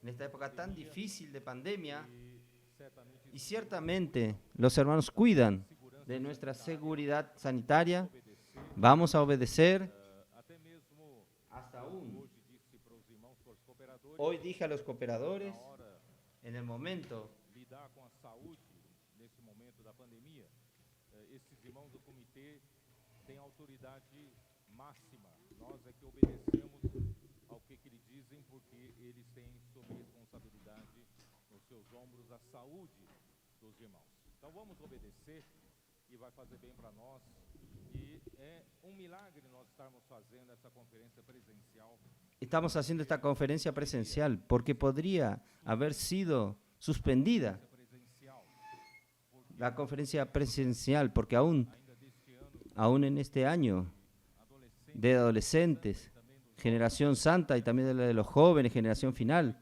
en esta época tan difícil de pandemia, y ciertamente los hermanos cuidan de nuestra seguridad sanitaria. Vamos a obedecer. Hasta aún. Hoy dije a los cooperadores, en el momento lidar com a saúde nesse momento da pandemia, esses irmãos do comitê têm autoridade máxima. Nós é que obedecemos ao que eles dizem, porque eles têm sob responsabilidade nos seus ombros a saúde dos irmãos. Então vamos obedecer e vai fazer bem para nós. E é milagre nós estarmos fazendo essa conferência presencial. Estamos haciendo esta conferencia presencial porque podría haber sido suspendida la conferencia presencial, porque aún en este año de adolescentes, generación santa y también de los jóvenes, generación final,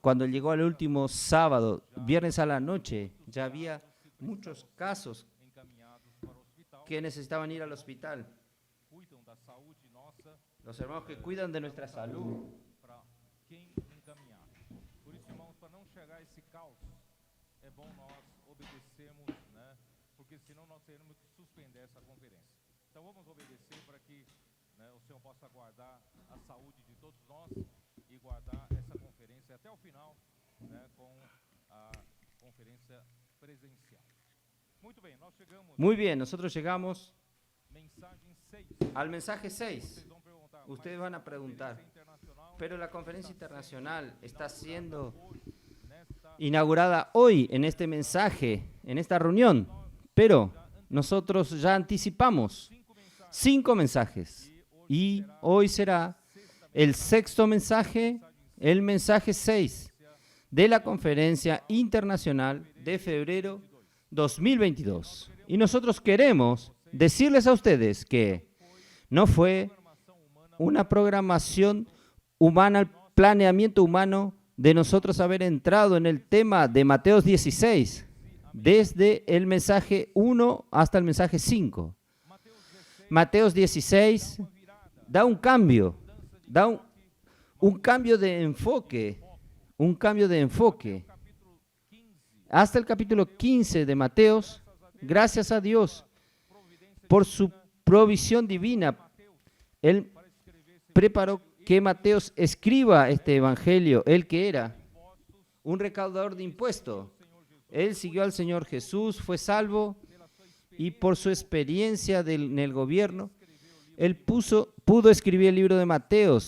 cuando llegó el último sábado, viernes a la noche, ya había muchos casos que necesitaban ir al hospital. Los hermanos que cuidan de nuestra salud. Por isso, irmãos, para não chegar a esse caos, é bom nós obedecermos, né? Porque senão nós teremos que suspender essa conferência. Então vamos obedecer para que, né, o Senhor possa guardar a saúde de todos nós e guardar essa conferência até o final, né, com a conferência presencial. Muito bem, nós chegamos. Muy bien, nosotros llegamos mensagem 6. al mensaje 6. Ustedes van a preguntar, pero la conferencia internacional está siendo inaugurada hoy en este mensaje, en esta reunión, pero nosotros ya anticipamos 5 mensajes y hoy será el 6º mensaje, el mensaje 6 de la conferencia internacional de febrero 2022. Y nosotros queremos decirles a ustedes que no fue una programación humana, el planeamiento humano de nosotros haber entrado en el tema de Mateo 16, desde el mensaje 1 hasta el mensaje 5. Mateo 16 da un cambio, da un cambio de enfoque, Hasta el capítulo 15 de Mateo, gracias a Dios por su provisión divina, Él preparó que Mateo escriba este evangelio, él que era un recaudador de impuestos. Él siguió al Señor Jesús, fue salvo y por su experiencia en el gobierno, él pudo escribir el libro de Mateo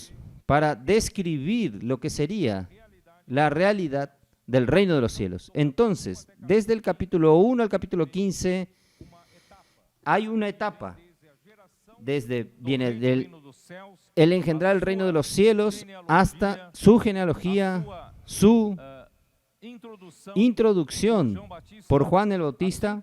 para describir lo que sería la realidad del reino de los cielos. Entonces, desde el capítulo 1 al capítulo 15, hay una etapa. Viene del el engendrar el reino de los cielos hasta su genealogía, su introducción por Juan el Bautista,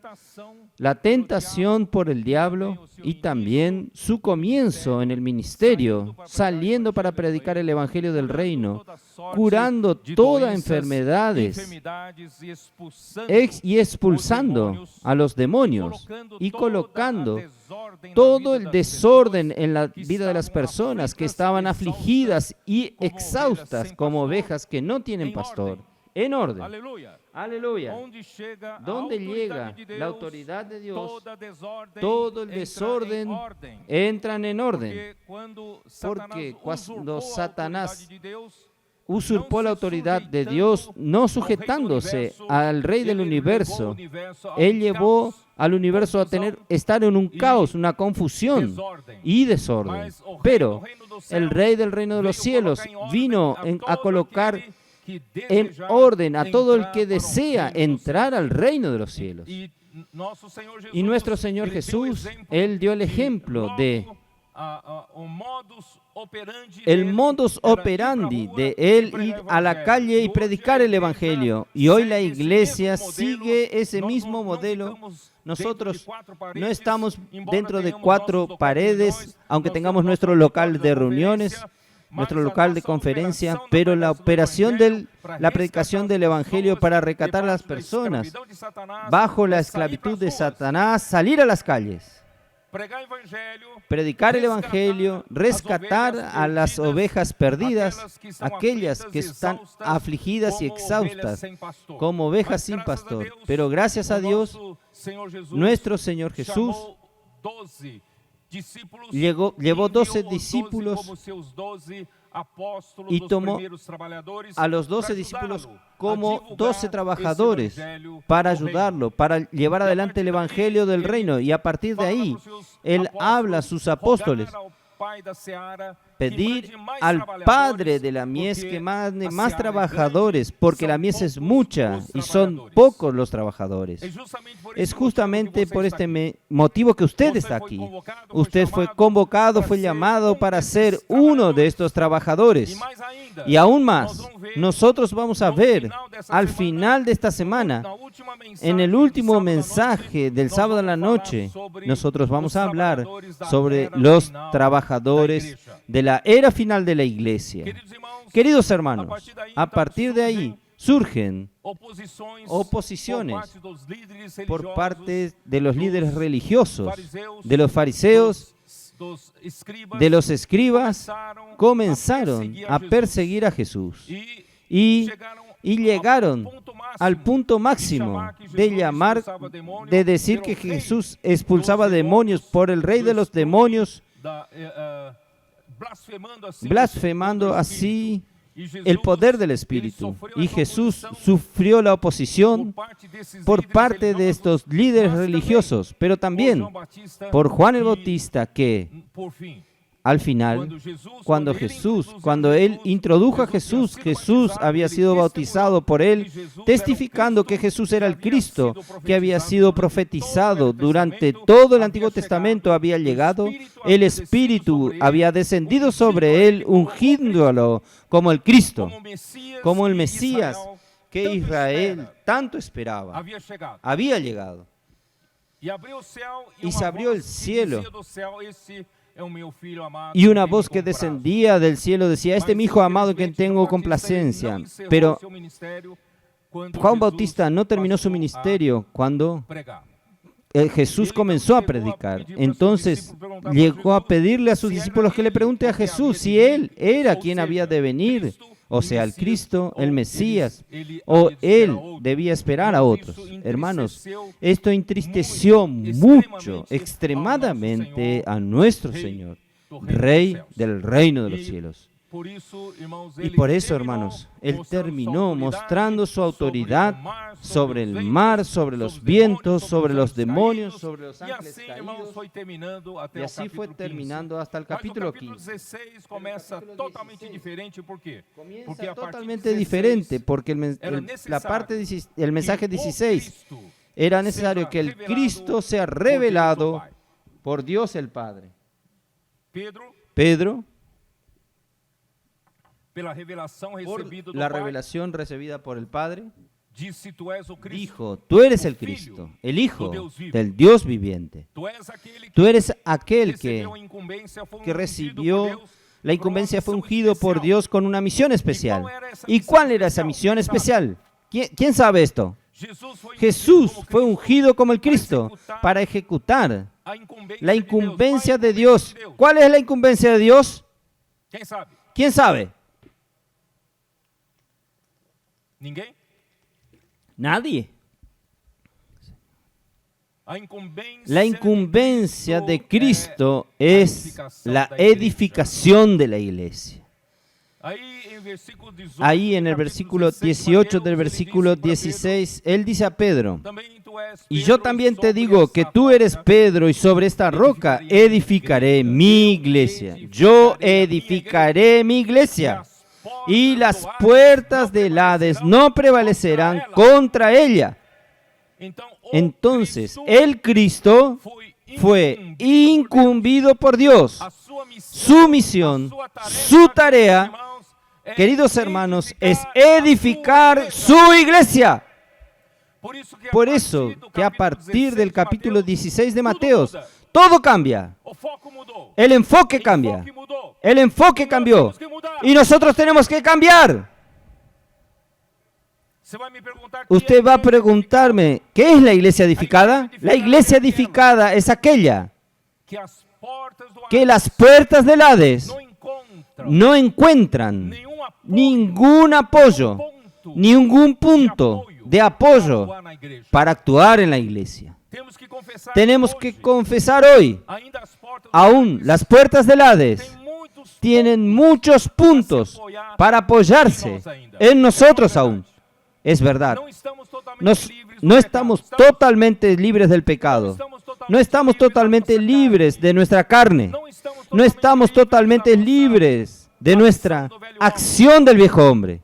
la tentación por el diablo y también su comienzo en el ministerio, saliendo para predicar el evangelio del reino, curando todas enfermedades y expulsando a los demonios y colocando todo el desorden en la vida de las personas que estaban afligidas y exhaustas como ovejas que no tienen pastor. En orden. Aleluya. Donde llega la autoridad de Dios, todo el desorden entran en orden. Porque cuando Satanás usurpó la autoridad de Dios, no sujetándose al Rey del universo, él llevó al universo a estar en un caos, una confusión y desorden. Pero el Rey del reino de los cielos vino a colocar en orden a todo el que desea entrar al reino de los cielos. Y nuestro Señor Jesús, Él dio el ejemplo de el modus operandi de Él ir a la calle y predicar el Evangelio. Y hoy la iglesia sigue ese mismo modelo. Nosotros no estamos dentro de 4 paredes, aunque tengamos nuestro local de reuniones, nuestro local de conferencia, pero la operación de la predicación del Evangelio para rescatar a las personas bajo la esclavitud de Satanás, salir a las calles. predicar el Evangelio, rescatar a las ovejas perdidas, aquellas que están afligidas y exhaustas, como ovejas sin pastor. Pero gracias a Dios, nuestro Señor Jesús llevó 12 discípulos y tomó a los 12 discípulos como 12 trabajadores para ayudarlo, para llevar adelante el Evangelio del reino. Y a partir de ahí, Él habla a sus apóstoles, pedir al Padre de la mies que mande más trabajadores, porque la mies es mucha y son pocos los trabajadores. Es justamente por este motivo que usted está aquí. Usted fue convocado, fue llamado para ser uno de estos trabajadores. Y aún más, nosotros vamos a ver al final de esta semana, en el último mensaje del sábado en la noche, nosotros vamos a hablar sobre los trabajadores de la era final de la iglesia. Queridos hermanos, a partir de ahí surgen oposiciones por parte de los líderes religiosos, de los fariseos, de los escribas, comenzaron a perseguir a Jesús y llegaron al punto máximo de decir que Jesús expulsaba demonios por el rey de los demonios, blasfemando así el poder del Espíritu. Y Jesús sufrió la oposición por parte de estos líderes religiosos, pero también por Juan el Bautista, que al final, cuando Él introdujo a Jesús, Jesús había sido bautizado por Él, testificando que Jesús era el Cristo, que había sido profetizado durante todo el Antiguo Testamento, había llegado, el Espíritu había descendido sobre Él, ungiéndolo como el Cristo, como el Mesías que Israel tanto esperaba. Había llegado. Y se abrió el cielo. Y una voz que descendía del cielo decía: este es mi Hijo amado en quien tengo complacencia. Pero Juan Bautista no terminó su ministerio cuando Jesús comenzó a predicar. Entonces llegó a pedirle a sus discípulos que le pregunte a Jesús si Él era quien había de venir, o sea, el Cristo, el Mesías, o Él debía esperar a otros. Hermanos, esto entristeció mucho, extremadamente a nuestro Señor, Rey del reino de los cielos. Y por eso, hermanos, Él terminó mostrando su autoridad sobre el mar, sobre los vientos, sobre los demonios, sobre los ángeles caídos. Y así fue terminando hasta el capítulo 15. Comienza totalmente diferente, ¿por qué? Comienza totalmente diferente, porque el mensaje 16 era necesario que el Cristo sea revelado por Dios el Padre. Pedro, por la revelación recibida por el Padre, dijo: tú eres el Cristo, el Hijo del Dios viviente. Tú eres aquel que recibió la incumbencia, fue ungido por Dios con una misión especial. ¿Y cuál era esa misión especial? ¿Quién sabe esto? Jesús fue ungido como el Cristo para ejecutar la incumbencia de Dios. ¿Cuál es la incumbencia de Dios? ¿Quién sabe? Nadie. La incumbencia de Cristo es la edificación de la iglesia. Ahí en el versículo 18 del versículo 16, Él dice a Pedro: y yo también te digo que tú eres Pedro, y sobre esta roca edificaré mi iglesia. Yo edificaré mi iglesia, y las puertas del Hades no prevalecerán contra ella. Entonces, el Cristo fue incumbido por Dios. Su misión, su tarea, queridos hermanos, es edificar su iglesia. Por eso que a partir del capítulo 16 de Mateo, todo cambia. El enfoque cambia. El enfoque cambió. Y nosotros tenemos que cambiar. Usted va a preguntarme: ¿qué es la iglesia edificada? La iglesia edificada es aquella que las puertas del Hades no encuentran ningún apoyo, ningún punto de apoyo para actuar en la iglesia. Tenemos que confesar hoy, aún las puertas del Hades tienen muchos puntos para apoyarse en nosotros aún. Es verdad. No estamos totalmente libres del pecado. No estamos totalmente libres de nuestra carne. No estamos totalmente libres de nuestra acción del viejo hombre.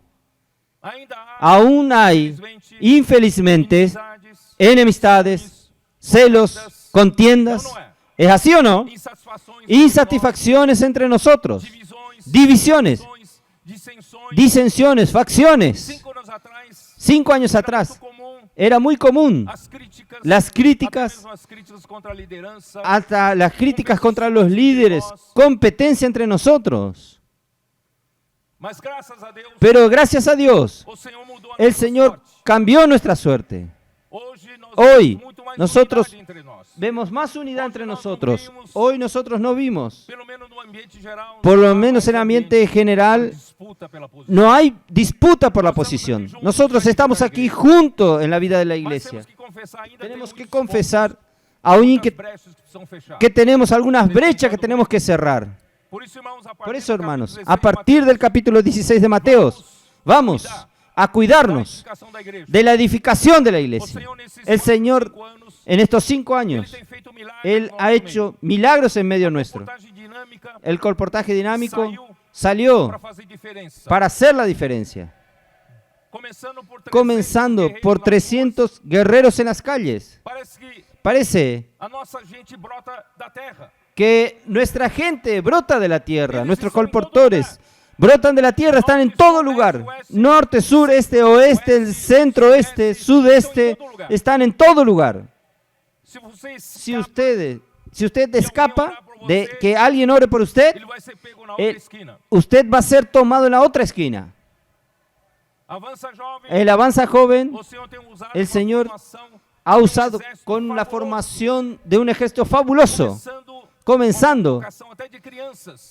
Aún hay, infelizmente, enemistades, celos, contiendas. ¿Es así o no? Insatisfacciones entre nosotros, divisiones, disensiones, facciones. 5 años atrás era muy común las críticas, hasta las críticas contra los líderes, competencia entre nosotros. Pero gracias a Dios, el Señor cambió nuestra suerte. Hoy nosotros vemos más unidad entre nosotros. Hoy nosotros no vimos, por lo menos en el ambiente general, no hay disputa por la posición. Nosotros estamos aquí juntos en la vida de la iglesia. Tenemos que confesar aún que tenemos algunas brechas que tenemos que cerrar. Por eso, hermanos, a partir del capítulo 16 de Mateo, vamos a cuidarnos de la edificación de la iglesia. El Señor, en estos 5 años, Él ha hecho milagros en medio nuestro. El colportaje dinámico salió para hacer la diferencia. Comenzando por 300 guerreros en las calles. Parece que nuestra gente brota de la tierra, nuestros colportores brotan de la tierra, están en todo lugar. Norte, sur, este, oeste, el centro, oeste, sudeste, están en todo lugar. Si usted escapa de que alguien ore por usted, usted va a ser tomado en la otra esquina. El avanza joven, el Señor ha usado con la formación de un ejército fabuloso, comenzando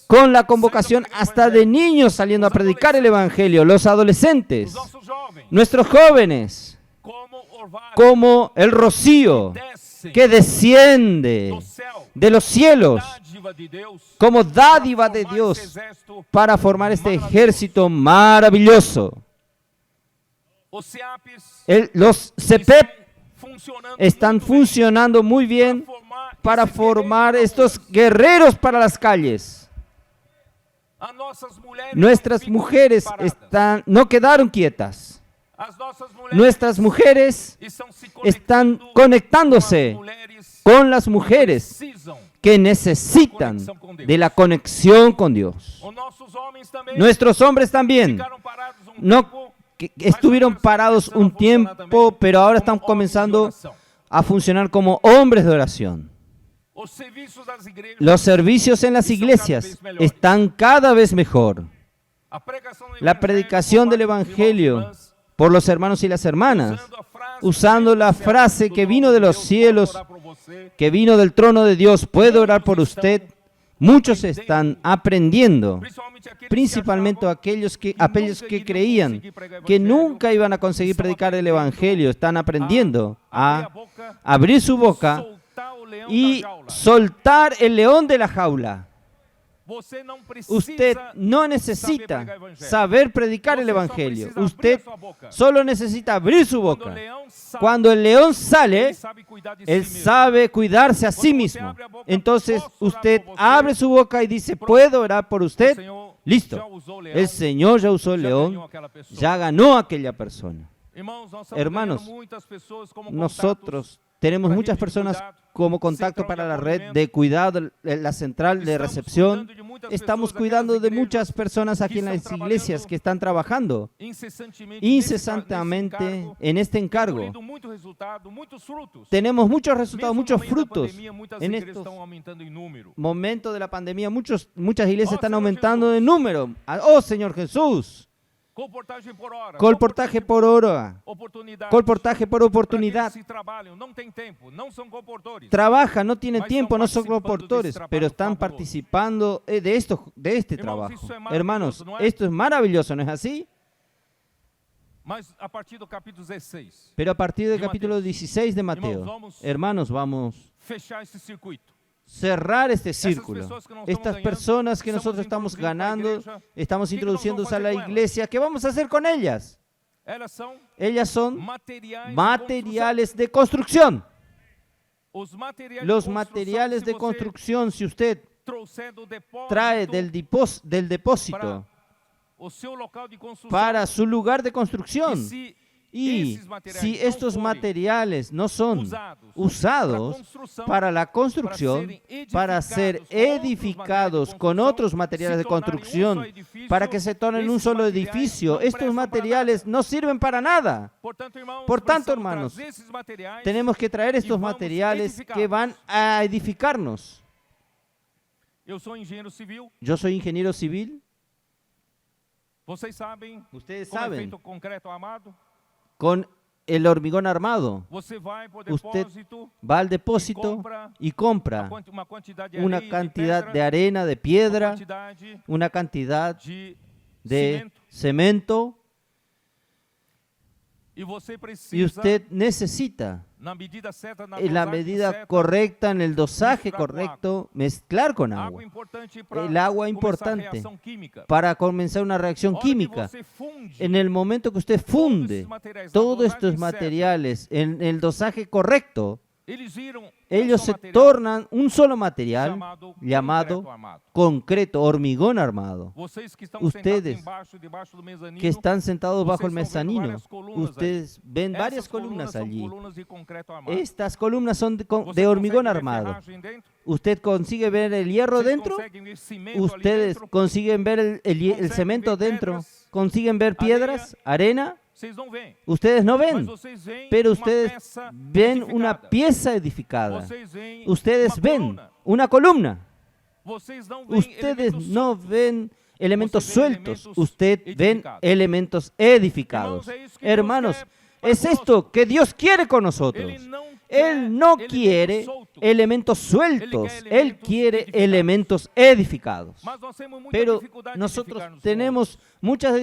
con la convocación hasta de niños saliendo a predicar el Evangelio, los adolescentes, nuestros jóvenes, como el rocío que desciende de los cielos, como dádiva de Dios para formar este ejército maravilloso. Los CEPEP están funcionando muy bien para formar estos guerreros para las calles. Nuestras mujeres no quedaron quietas. Nuestras mujeres están conectándose con las mujeres que necesitan de la conexión con Dios. Nuestros hombres también que estuvieron parados un tiempo, pero ahora están comenzando a funcionar como hombres de oración. Los servicios en las iglesias están cada vez mejor. La predicación del Evangelio por los hermanos y las hermanas, usando la frase que vino de los cielos, que vino del trono de Dios, puedo orar por usted. Muchos están aprendiendo, principalmente aquellos que creían que nunca iban a conseguir predicar el Evangelio, están aprendiendo a abrir su boca y soltar el león de la jaula. Usted no necesita saber predicar el Evangelio. Usted solo necesita abrir su boca. Cuando el león sale, él sabe cuidarse a sí mismo. Entonces usted abre su boca y dice, ¿puedo orar por usted? Listo. El Señor ya usó el león, ya ganó a aquella persona. Hermanos, nosotros tenemos muchas personas como contacto para la red de cuidado, la central de recepción. Estamos cuidando de muchas personas aquí en las iglesias que están trabajando incesantemente en este encargo. Tenemos muchos resultados, muchos frutos. En estos momentos de la pandemia, muchas iglesias están aumentando de número. ¡Oh, Señor Jesús! Colportagem por hora. Colportaje por hora. Oportunidade. Colportaje por Para oportunidad. aqueles que trabalham, não tem tempo, não são comportores. Trabajan, no tienen Mas tiempo, estão no son participando colportores, desse trabalho pero están fabuloso. participando de este Irmãos, trabajo. isso é maravilhoso, Hermanos, não é? esto es maravilloso, ¿no es así? Mas a partir do capítulo 16, Pero a partir del De capítulo Mateos. 16 de Mateo, hermanos, vamos fechar esse circuito. cerrar este círculo. pessoas que nós Estas estamos personas que ganhando, nosotros estamos estamos introduzindo para a ganando, igreja, estamos que nós introduciéndose vamos a la fazer com iglesia. ¿Qué vamos a hacer con ellas? Elas são Ellas son materiais, materiales de construcción. Os materiais Los de construção, materiales se de você construcción, si usted trouxer do depósito trae del depósito para o seu local de construção, para su lugar de e construcción, se y esses materiais si não estos forem materiales no son usados para la construcción, para ser edificados con otros materiales de construcción, para que se tornen un solo edificio, estos materiales no sirven para nada. Por tanto, hermanos, tenemos que traer estos materiales que van a edificarnos. Eu sou engenheiro civil, Yo soy ingeniero civil. vocês sabem Ustedes como é saben, feito o concreto armado? con el hormigón armado, Você vai por usted depósito, va al depósito y compra uma quantidade de una areia, cantidad de de pedra, arena, de uma piedra, quantidade una cantidad de de cimento, cemento, e você y precisa, usted necesita, na medida certa, na en la dosagem medida certa, correcta, en el dosaje mezclar con correcto, mezclar con água agua importante para El agua começar a importante reação química. para comenzar una reacción A hora que química. você funde En el momento que usted todos funde esses materiais na todos dosagem estos certa, materiales en el dosaje correcto, eles viram ellos só se material tornan un solo material chamado llamado concreto armado. concreto, hormigón armado. Vocês que estão Ustedes sentados debaixo do mezanino, Que están sentados bajo el Ustedes estão vendo mezanino, várias colunas ustedes ven essas varias columnas são allí. colunas de concreto armado. Estas columnas son Você de hormigón consegue ver armado. ferragem dentro? Usted consigue ver el hierro Vocês dentro, conseguem ver cimento ali ustedes dentro? consiguen ver el Conseguem cemento ver dentro, pedras, consiguen ver piedras, arena, Vocês não veem, ustedes no mas ven, vocês veem pero uma ustedes peça ven una edificada. pieza edificada. Vocês veem Ustedes uma ven coluna. una columna. Vocês não veem Ustedes elementos no soltos. ven elementos Você vê sueltos, elementos usted ven edificados. elementos edificados. Irmãos, é isso que Deus Hermanos, quer para es esto que Dios quiere con nosotros. Ele não Él no quer quiere elementos soltos, elementos sueltos, Él Él elementos quiere edificados. elementos edificados. mas nós temos muita Pero dificuldade de nosotros edificar-nos tenemos muchas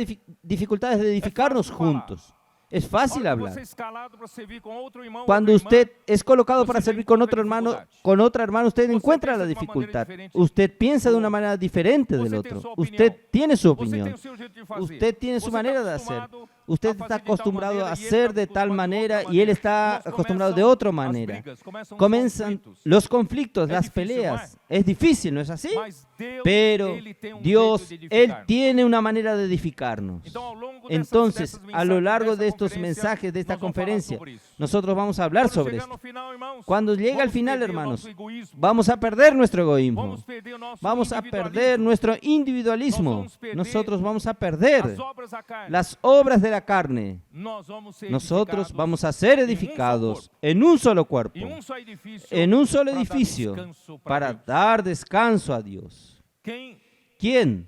dificultades de edificarnos fácil falar. juntos. Es fácil Olha, hablar. você escalado para servir com outro irmão, Cuando outra irmã, usted es colocado para Usted servir con encuentra otro hermano, dificultad. usted Usted encuentra piensa la de una manera dificultad. diferente Usted piensa de do una otro. manera diferente del Usted otro. tiene su opinión. Usted tiene su Você tem opinión. o seu jeito de fazer. Usted tiene su Você manera está de hacer. acostumado Usted a está fazer de tal acostumbrado maneira, a e ele hacer está de tal acostumado de manera outra y él maneira. está Nós acostumbrado de começam otra as manera. brigas, começam os Comienzan conflitos. los conflictos, Es las difícil, peleas. ¿no Es difícil, ¿no es así? Mas Deus, Pero ele tem Dios, jeito de Él edificar. tiene una manera de edificarnos. Então, ao longo Entonces, dessas a lo largo mensagens, de estos dessa mensajes de esta nós vamos falar conferencia, sobre isso. nosotros vamos a hablar Quando sobre chegar esto. no final, irmãos, Cuando llegue al vamos final, perder o hermanos, nosso egoísmo, vamos a perder nuestro egoísmo. vamos perder o nosso Vamos a perder individualismo, nuestro individualismo. Nós vamos perder Nosotros vamos a perder as obras da carne. las obras de la carne. Nós vamos ser Nosotros edificados vamos a ser edificados en un solo cuerpo, em só edifício, en un solo para dar edificio, descanso para Deus. dar descanso a Dios. Quem ¿Quién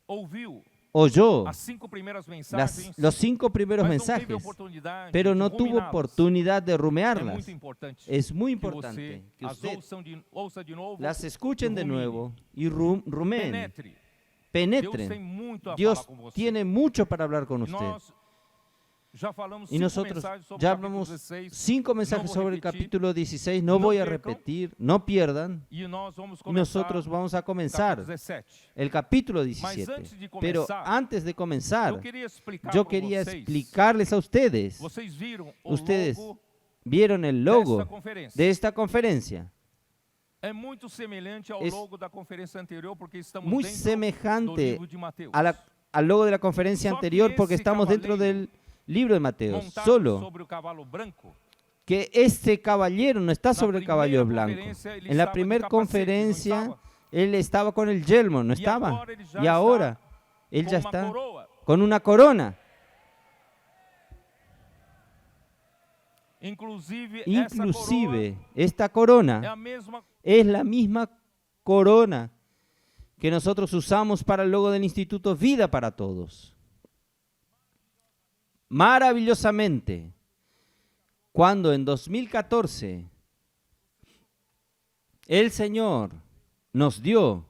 ouviu oyó as 5 primeiras mensagens, los 5 primeros mas não teve mensajes, oportunidade pero de no tuvo ruminá-las? oportunidad de É rumearlas? muito importante Es muy que você importante que as usted ouça de novo, las escuchen de rumine, nuevo y rumeen, penetre. Deus tem penetren. muito a Dios falar com você. tiene mucho para hablar con E usted. nós já falamos Y 5 nosotros mensagens sobre ya o capítulo hablamos 16 5 mensajes vou sobre el repetir. capítulo 16, no No voy a percam. repetir, no pierdan. e nós vamos Y começar nosotros vamos a o comenzar capítulo 17. el capítulo Mas 17. antes de Pero começar, antes de comenzar, eu queria explicar yo para quería vocês. explicarles a ustedes. Vocês viram o Ustedes logo vieron el desta logo conferência. de esta conferencia. É muito semelhante ao Es logo da conferência anterior, porque estamos Muy dentro do semejante livro de Mateus. al logo de la conferencia Só que anterior porque esse estamos dentro cavaleiro del libro de Mateo. montado Solo sobre o cavalo branco, que este caballero no está sobre el caballo primeira blanco. conferência, ele En la estava de primera capacete, não conferencia estava? él estaba con el yelmo, no E estaba. agora ele já Y ahora él com ya uma está coroa. con una corona. Inclusive, Inclusive, esta essa corona coroa é a mesma es la misma corona que nosotros usamos para el logo del Instituto Vida para Todos. maravillosamente cuando en 2014 el Señor nos dio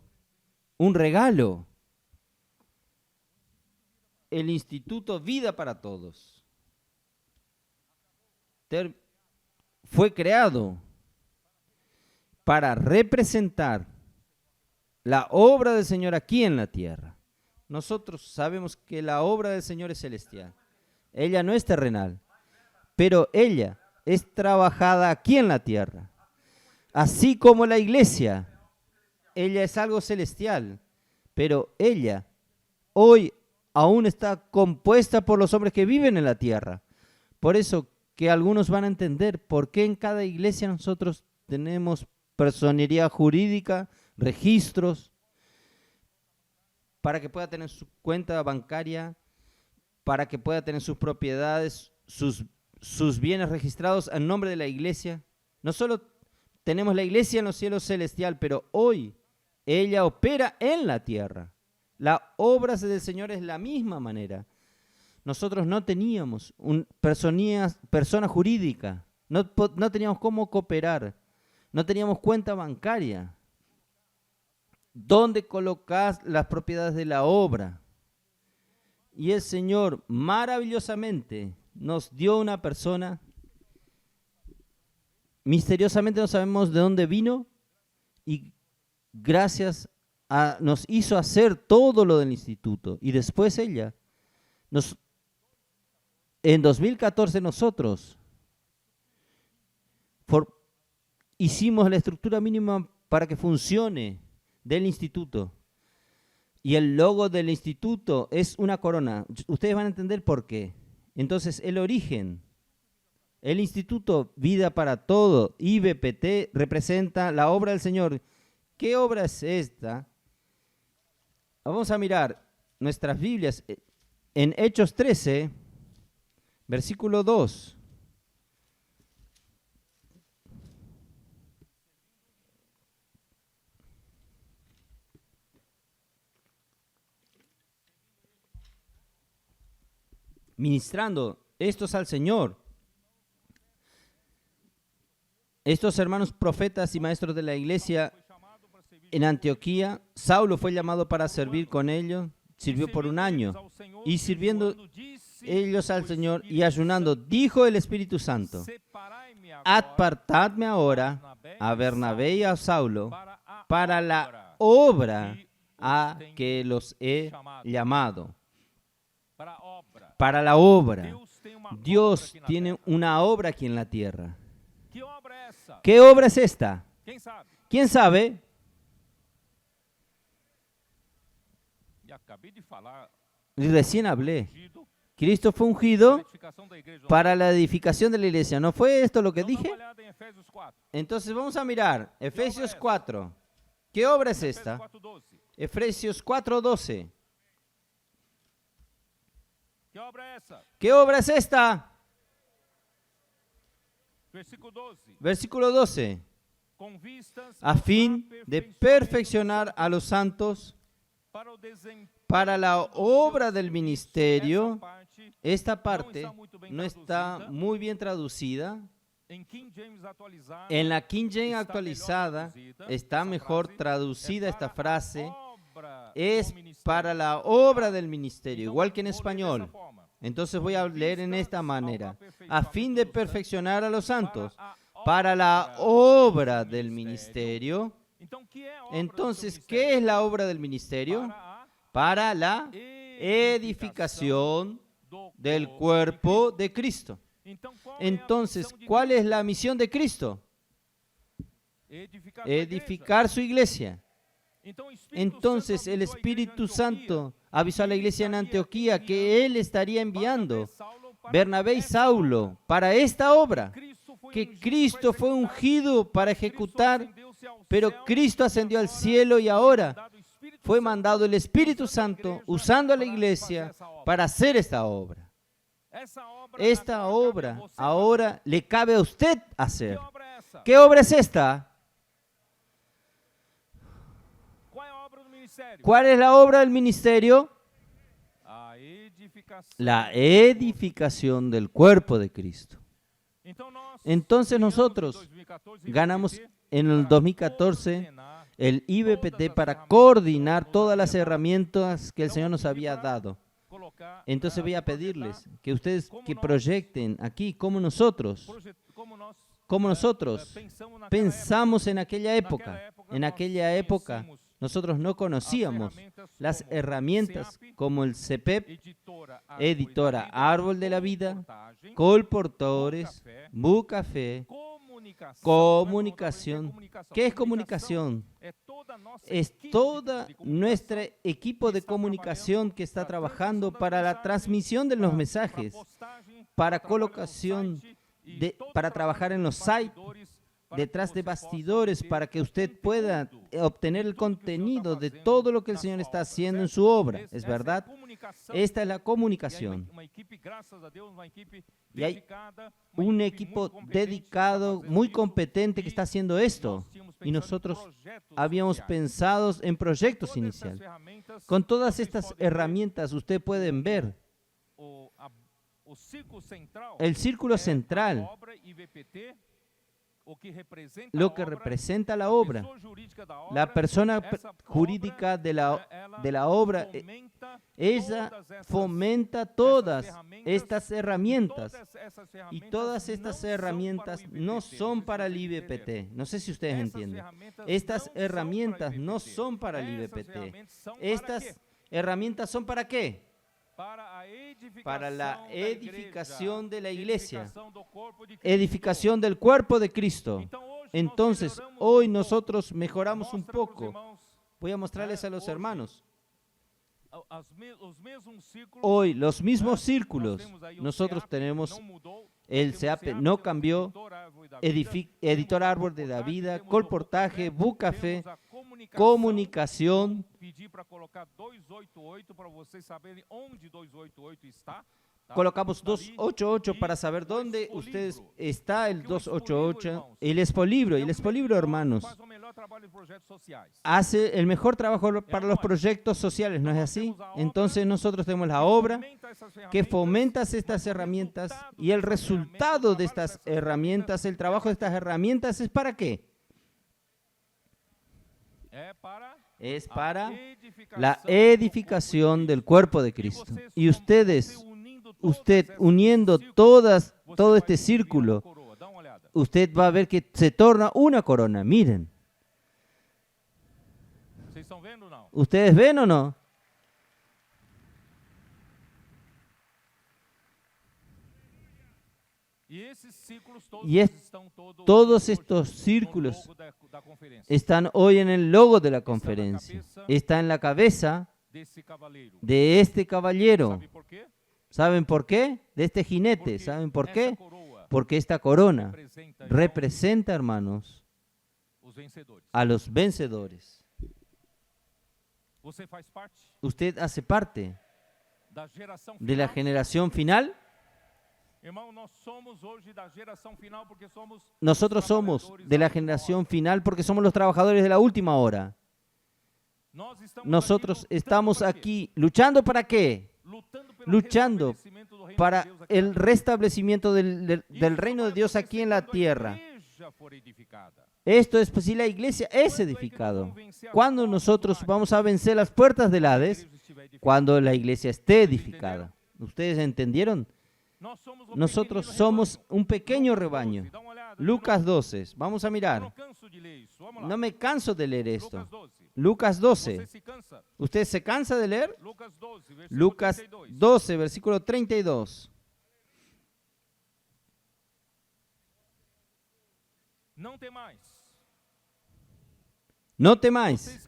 un regalo, el Instituto Vida para Todos. Fue creado para representar la obra del Señor aquí en la tierra. Nosotros sabemos que la obra del Señor es celestial. Ella no es terrenal, pero ella es trabajada aquí en la tierra. Así como la iglesia, ella es algo celestial, pero ella hoy aún está compuesta por los hombres que viven en la tierra. Por eso que algunos van a entender por qué en cada iglesia nosotros tenemos personería jurídica, registros, para que pueda tener su cuenta bancaria, para que pueda tener sus propiedades, sus bienes registrados en nombre de la iglesia. No solo tenemos la iglesia en los cielos celestial, pero hoy ella opera en la tierra. La obra del Señor es la misma manera. Nosotros no teníamos persona jurídica, no teníamos cómo cooperar, no teníamos cuenta bancaria. ¿Dónde colocás las propiedades de la obra? Y el Señor maravillosamente nos dio una persona, misteriosamente no sabemos de dónde vino, y gracias a nos hizo hacer todo lo del instituto. Y después ella, en 2014 nosotros hicimos la estructura mínima para que funcione del instituto. Y el logo del instituto es una corona. Ustedes van a entender por qué. Entonces, el origen, el Instituto Vida para Todo, IBPT, representa la obra del Señor. ¿Qué obra es esta? Vamos a mirar nuestras Biblias en Hechos 13, versículo 2. Ministrando estos al Señor, estos hermanos profetas y maestros de la iglesia en Antioquía, Saulo fue llamado para servir con ellos, sirvió por un año, y sirviendo ellos al Señor y ayunando, dijo el Espíritu Santo: apartadme ahora a Bernabé y a Saulo para la obra a que los he llamado. Para la obra. Dios tiene una obra aquí en la tierra. ¿Qué obra es esta? ¿Quién sabe? Y recién hablé. Cristo fue ungido para la edificación de la iglesia. ¿No fue esto lo que dije? Entonces vamos a mirar Efesios 4. ¿Qué obra es esta? Efesios 4:12. ¿Qué obra es esta? Versículo 12. A fin de perfeccionar a los santos para la obra del ministerio. Esta parte no está muy bien traducida. En la King James actualizada está mejor traducida esta frase. Es para la obra del ministerio, igual que en español. Entonces voy a leer en esta manera: a fin de perfeccionar a los santos para la obra del ministerio. Entonces, ¿qué es la obra del ministerio? Para la edificación del cuerpo de Cristo. Entonces, ¿cuál es la misión de Cristo? Edificar su iglesia. Entonces el Espíritu Santo avisó a la iglesia en Antioquía que Él estaría enviando Bernabé y Saulo para esta obra, que Cristo fue ungido para ejecutar, pero Cristo ascendió al cielo y ahora fue mandado el Espíritu Santo usando a la iglesia para hacer esta obra. Esta obra ahora le cabe a usted hacer. ¿Qué obra es esta? ¿Cuál es la obra del ministerio? la edificación del cuerpo de Cristo. Entonces nosotros ganamos en el 2014 el IBPT para coordinar todas las herramientas que el Señor nos había dado. Entonces voy a pedirles que ustedes que proyecten aquí como nosotros pensamos en aquella época. En aquella época nosotros no conocíamos las herramientas como el CEPEP, Editora Árbol de la Vida, Colportores, Bucafé, comunicación. ¿Qué es comunicación? Es todo nuestro equipo de comunicación que está trabajando para la transmisión de los mensajes, para colocación, para trabajar en los sites, detrás de bastidores, para que usted pueda obtener el contenido de todo lo que el Señor está haciendo en su obra. ¿Es verdad? Esta es la comunicación. Y hay un equipo dedicado, muy competente que está haciendo esto. Y nosotros habíamos pensado en proyectos iniciales. Con todas estas herramientas, ustedes pueden ver el círculo central, lo que representa la obra, la persona jurídica de la obra. Ella fomenta todas estas herramientas, y todas estas herramientas no son para el IBPT. No sé si ustedes entienden. Estas herramientas no son para el IBPT. Estas herramientas son ¿para qué? Para la edificación de la iglesia, edificación del cuerpo de Cristo. Entonces, hoy nosotros mejoramos un poco. Voy a mostrarles a los hermanos. Hoy, los mismos círculos. Nosotros tenemos, el CEAP no cambió, Editor Árbol de la Vida, Colportaje, Bucafé, comunicación. Colocamos 288 para saber dónde ustedes está el 288. El Expolibro, hermanos, hace el mejor trabajo para los proyectos sociales, ¿no es así? Entonces nosotros tenemos la obra que fomenta estas herramientas, y el resultado de estas herramientas, el trabajo de estas herramientas, ¿es para qué? Es para la edificación del cuerpo de Cristo. Y usted uniendo todo este círculo, usted va a ver que se torna una corona. Miren. ¿Ustedes ven o no? Y todos estos círculos están hoy en el logo de la conferencia. Está en la cabeza de este caballero. ¿Saben por qué? De este jinete. ¿Saben por qué? Porque esta corona representa, hermanos, a los vencedores. ¿Usted hace parte de la generación final? Nosotros somos de la generación final porque somos los trabajadores de la última hora. Nosotros estamos aquí luchando ¿para qué? Luchando para el restablecimiento del reino de Dios aquí en la tierra. Esto es si la iglesia es edificada. ¿Cuándo nosotros vamos a vencer las puertas del Hades? Cuando la iglesia esté edificada. ¿Ustedes entendieron? Nosotros somos un pequeño rebaño. Lucas 12. Vamos a mirar. No me canso de leer esto. Lucas 12. ¿Usted se cansa de leer? Lucas 12, versículo 32. No temáis.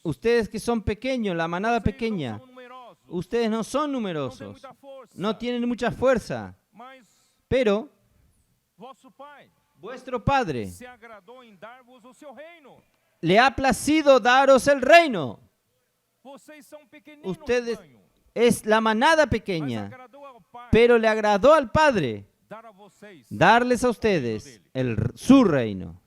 Ustedes que son pequeños, la manada pequeña. Ustedes no son numerosos. No tienen mucha fuerza. Pero vuestro Padre le ha placido daros el reino. Ustedes es la manada pequeña, pero le agradó al Padre darles a ustedes su reino.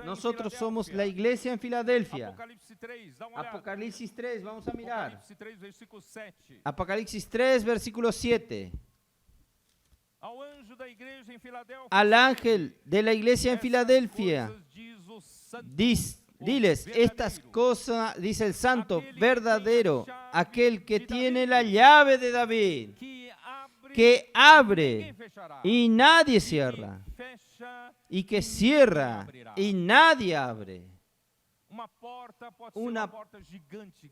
Nosotros somos la iglesia en Filadelfia. Apocalipse 3, dá uma olhada. Apocalipsis 3, vamos a mirar. Apocalipse 3, versículo 7. Apocalipsis 3, versículo 7. Ao anjo da igreja em Filadélfia, Al ángel de la iglesia en essas Filadelfia, coisas diz o santo, diles, o estas verdadeiro, cosas, dice el santo, aquele que verdadero, tem a chave aquel que de tiene David, la llave de David, que abre, que ninguém abre fechará, y nadie e cierra, fecha, y que cierra y nadie abre. uma porta pode ser Una uma porta gigante,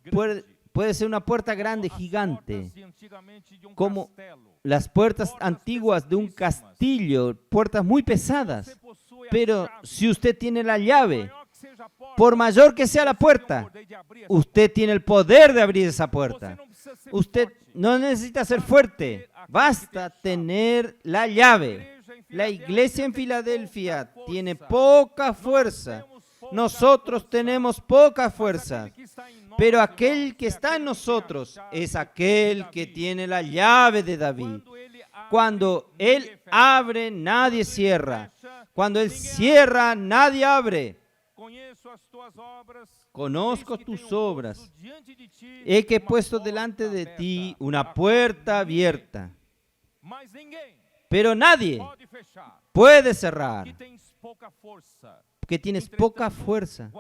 Puede ser una puerta como grande, as gigante, portas de antigamente de um como castelo. las puertas Puertas antiguas de un pesadísimas. castillo, puertas muy Você pesadas. possui a Pero chave, si usted tiene la llave, maior que seja a porta, por mayor que sea la você tem o puerta, poder de abrir essa usted tiene el poder de abrir esa porta. puerta. Você não precisa ser Usted forte. no necesita ser fuerte, basta tener la llave. La iglesia en Filadelfia tiene poca fuerza. Nosotros tenemos poca fuerza. Pero aquel que está en nosotros es aquel que tiene la llave de David. Cuando Él abre, nadie cierra. Cuando Él cierra, nadie abre. Conozco tus obras. He que he puesto delante de ti una puerta abierta. Pero nadie puede cerrar, porque tienes poca fuerza.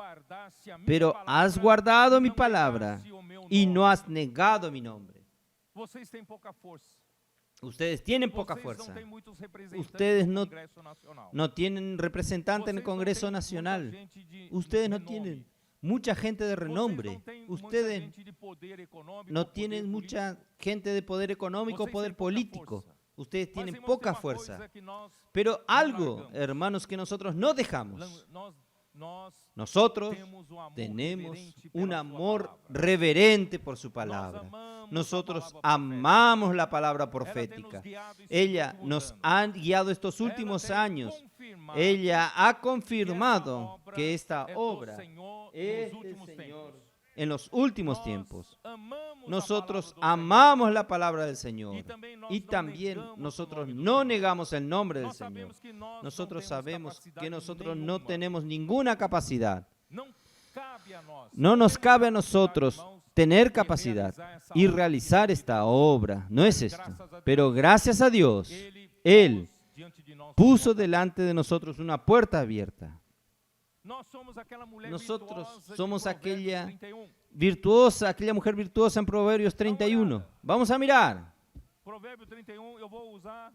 Pero has guardado mi palabra y no has negado mi nombre. Ustedes tienen poca fuerza. Ustedes no tienen representante en el Congreso Nacional. Ustedes no tienen mucha gente de renombre. Ustedes no tienen mucha gente de poder económico o poder político. Ustedes tienen poca fuerza. Pero algo, hermanos, que nosotros no dejamos. Nosotros tenemos un amor reverente por su palabra. Nosotros amamos la palabra profética. Ella nos ha guiado estos últimos años. Ella ha confirmado que esta obra es del Señor en los últimos tiempos. Nosotros amamos la palabra del Señor y también nosotros no negamos el nombre del Señor. Nosotros sabemos que nosotros no tenemos ninguna capacidad. No nos cabe a nosotros tener capacidad y realizar esta obra. No es esto. Pero gracias a Dios, Él puso delante de nosotros una puerta abierta. Nosotros somos aquella virtuosa, aquella mujer virtuosa en Proverbios 31. Vamos a mirar.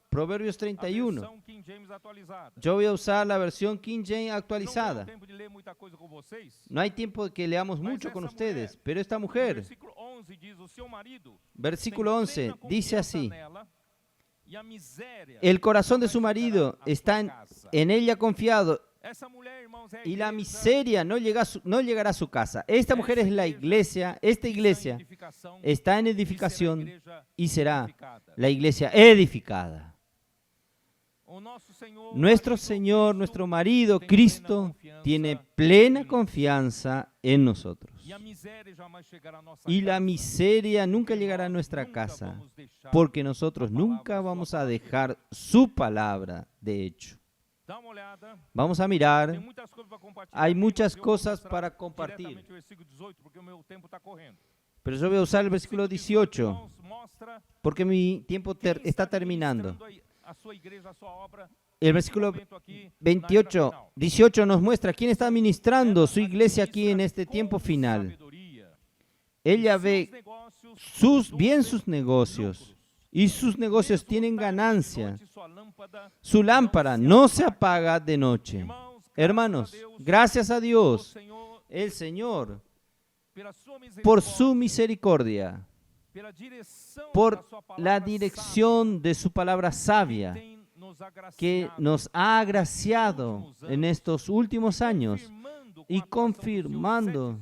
Proverbios 31. Yo voy a usar la versión King James actualizada. No hay tiempo de que leamos mucho con ustedes, pero esta mujer, versículo 11, dice así: el corazón de su marido está en ella confiado, y la miseria no llegará a su casa. Esta mujer es la iglesia. Esta iglesia está en edificación y será la iglesia edificada. Nuestro Señor, nuestro marido, Cristo, tiene plena confianza en nosotros. Y la miseria nunca llegará a nuestra casa, porque nosotros nunca vamos a dejar su palabra de hecho. Vamos a mirar. Hay muchas cosas para compartir. Pero yo voy a usar el versículo 18, porque mi tiempo está terminando. El versículo 18 nos muestra quién está administrando su iglesia aquí en este tiempo final. Ella ve bien sus negocios. Y sus negocios tienen ganancia. Su lámpara no se apaga de noche. Hermanos, gracias a Dios, el Señor, por su misericordia, por la dirección de su palabra sabia, que nos ha agraciado en estos últimos años y confirmando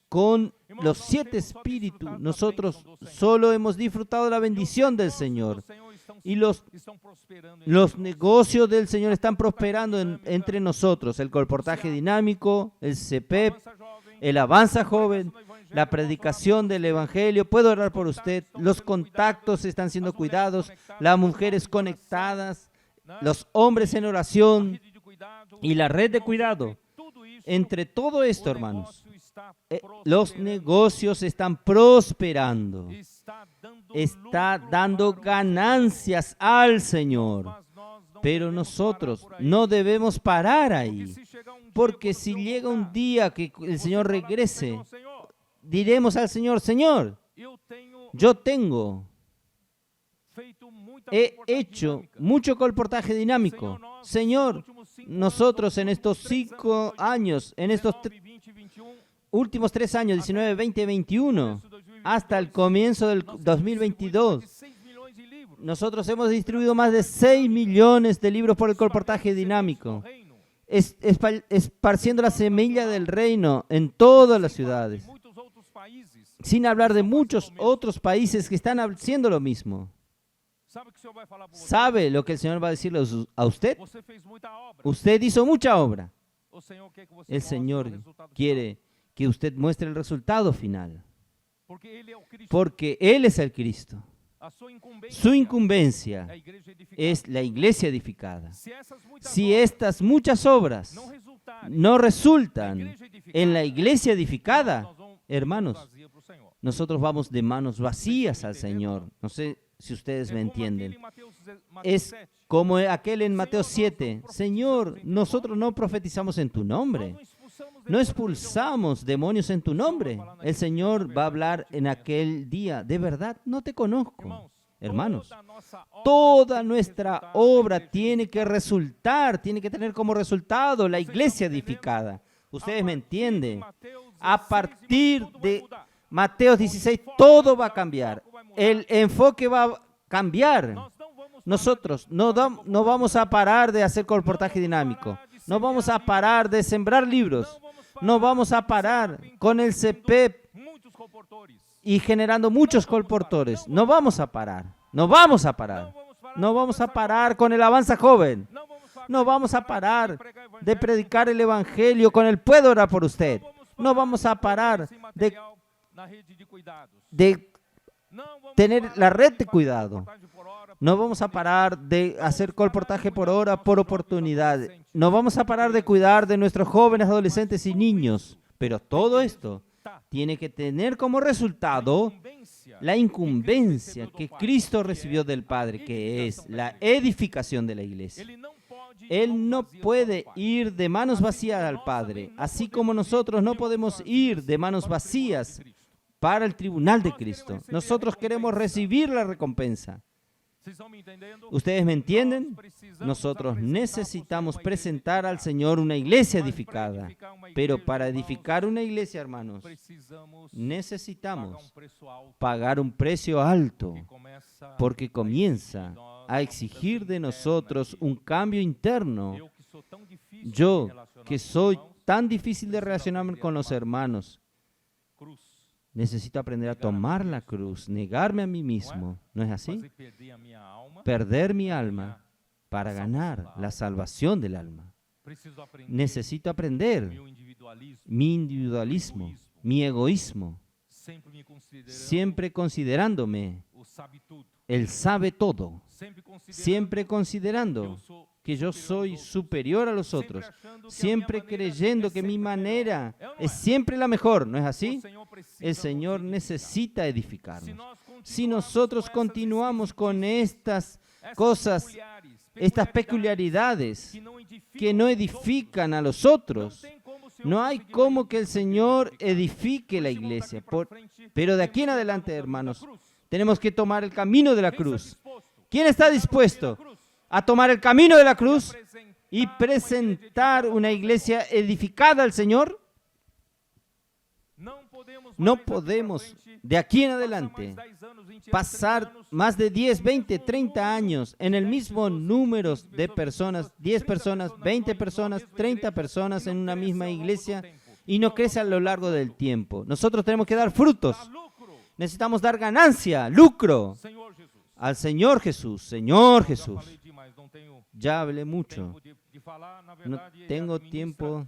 con los 7 espíritus. Nosotros solo hemos disfrutado de la bendición del Señor. Y los negocios del Señor están prosperando entre nosotros. El colportaje dinámico, el CPEP, el Avanza Joven, la predicación del Evangelio. Puedo orar por usted. Los contactos están siendo cuidados. Las mujeres conectadas. Los hombres en oración. Y la red de cuidado. Entre todo esto, hermanos, los negocios están prosperando. Está dando ganancias al Señor. Pero nosotros no debemos parar ahí. Porque si llega un día que el Señor regrese, diremos al Señor, Señor, he hecho mucho colportaje dinámico. Señor, nosotros en estos 5 años, en estos últimos 3 años, 19, 20, 21, hasta el comienzo del 2022, nosotros hemos distribuido más de 6 millones de libros por el colportaje dinámico, esparciendo la semilla del reino en todas las ciudades, sin hablar de muchos otros países que están haciendo lo mismo. ¿Sabe lo que el Señor va a decirle a usted? Usted hizo mucha obra. El Señor quiere que usted muestre el resultado final. Porque Él es el Cristo. Su incumbencia es la iglesia edificada. Si estas muchas obras no resultan en la iglesia edificada, hermanos, nosotros vamos de manos vacías al Señor. No sé si ustedes me entienden. Es como aquel en Mateo 7. Señor, nosotros no profetizamos en tu nombre. No expulsamos demonios en tu nombre. El Señor va a hablar en aquel día. De verdad, no te conozco. Hermanos, toda nuestra obra tiene que resultar, tiene que tener como resultado la iglesia edificada. Ustedes me entienden. A partir de Mateo 16, todo va a cambiar. El enfoque va a cambiar. Nosotros no vamos a parar de hacer colportaje dinámico. No vamos a parar de sembrar libros. No vamos a parar con el CP y generando muchos colportores. No vamos a parar. No vamos a parar. No vamos a parar con el Avanza Joven. No vamos a parar de predicar el Evangelio con el Puedo Orar por Usted. No vamos a parar de tener la red de cuidado. No vamos a parar de hacer colportaje por hora, por oportunidad. No vamos a parar de cuidar de nuestros jóvenes, adolescentes y niños. Pero todo esto tiene que tener como resultado la incumbencia que Cristo recibió del Padre, que es la edificación de la iglesia. Él no puede ir de manos vacías al Padre, así como nosotros no podemos ir de manos vacías para el tribunal de Cristo. Nosotros queremos recibir la recompensa. ¿Ustedes me entienden? Nosotros necesitamos presentar al Señor una iglesia edificada. Pero para edificar una iglesia, hermanos, necesitamos pagar un precio alto, porque comienza a exigir de nosotros un cambio interno. Yo, que soy tan difícil de relacionarme con los hermanos, necesito aprender a tomar la cruz, negarme a mí mismo. ¿No es así? Perder mi alma para ganar la salvación del alma. Necesito aprender mi individualismo, mi egoísmo, siempre considerándome el sabe todo, siempre considerando que yo soy superior a los otros, siempre creyendo que mi manera es siempre la mejor, ¿no es así? El Señor necesita edificarnos. Si nosotros continuamos con estas cosas, estas peculiaridades que no edifican a los otros, no hay cómo que el Señor edifique la iglesia. Pero de aquí en adelante, hermanos, tenemos que tomar el camino de la cruz. ¿Quién está dispuesto a tomar el camino de la cruz y presentar una iglesia edificada al Señor? No podemos de aquí en adelante pasar más de 10, 20, 30 años en el mismo número de personas, 10 personas, 20 personas, 30 personas en una misma iglesia y no crece a lo largo del tiempo. Nosotros tenemos que dar frutos. Necesitamos dar ganancia, lucro al Señor Jesús. Señor Jesús. Ya hablé mucho. No tengo tiempo.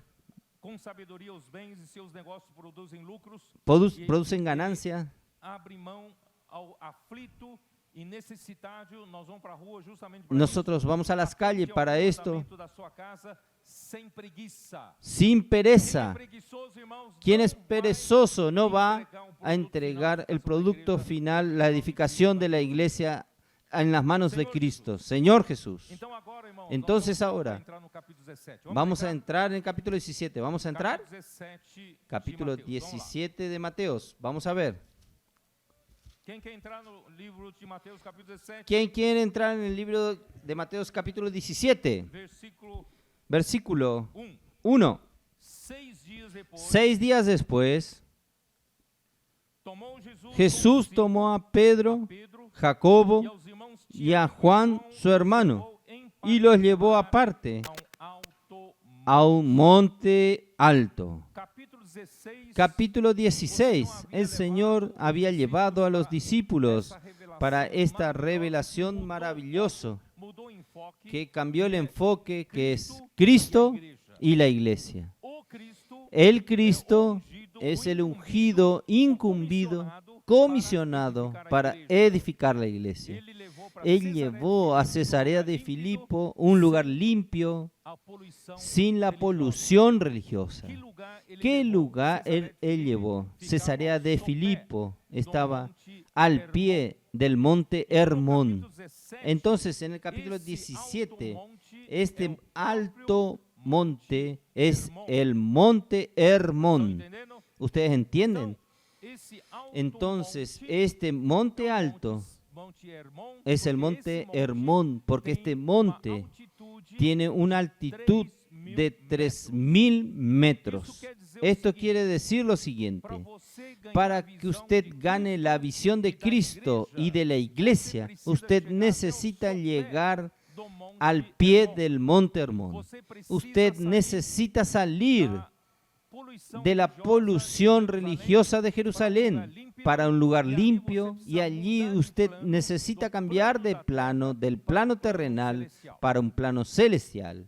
Com sabedoria os bens e seus negócios produzem lucros. Producen ganancia. Abre mão ao aflito e necessitado. Nós vamos para a rua justamente Nosotros vamos a las calles para esto. sem preguiça. sin Quem é pereza. preguiçoso, irmãos, Quien não es vai perezoso no va entregar um a produto entregar final el da producto igreja. final, la edificación de la iglesia en las manos de Cristo. Señor Jesús. Então agora, irmãos, Entonces nós ahora, vamos entrar no capítulo 17. Vamos a entrar en el capítulo 17. ¿Vamos a entrar? Capítulo 17 de Capítulo Mateus. Vamos lá. 17 de Mateos. Vamos a ver. Quem quer entrar no livro de Mateus, capítulo 17, ¿Quién quiere entrar en el libro de Mateos capítulo 17? versículo Versículo 1. 1. 6 dias depois, 6 días después, tomou Jesús consigo tomó a Pedro, a Pedro Jacobo e aos irmãos y a Tiago e Juan, João, su hermano, levou em y los llevó particular aparte a alto a un monte alto. Capítulo 16. Capítulo 16. El Señor había llevado a los discípulos para esta revelación maravillosa Mudou o enfoque. que cambió el enfoque, que es Cristo y la iglesia. O Cristo El Cristo es el ungido, incumbido, comisionado para edificar la iglesia. ele levou para Él llevó a Cesarea de Filipo un lugar limpio, a poluição. sin la polución religiosa. Que lugar ele ¿Qué levou? lugar él llevó? Cesarea de Filipo estaba al pie del monte Hermón. Entonces, en el capítulo 17, este alto monte es el monte Hermón. ¿Ustedes entienden? Entonces, este monte alto es el monte Hermón, porque este monte tiene una altitud de 3.000 metros. Esto quiere decir lo siguiente: para que usted gane la visión de Cristo y de la iglesia, usted necesita llegar al pie del monte Hermón. Usted necesita salir de la polución religiosa de Jerusalén para un lugar limpio, y allí usted necesita cambiar de plano, del plano terrenal para un plano celestial,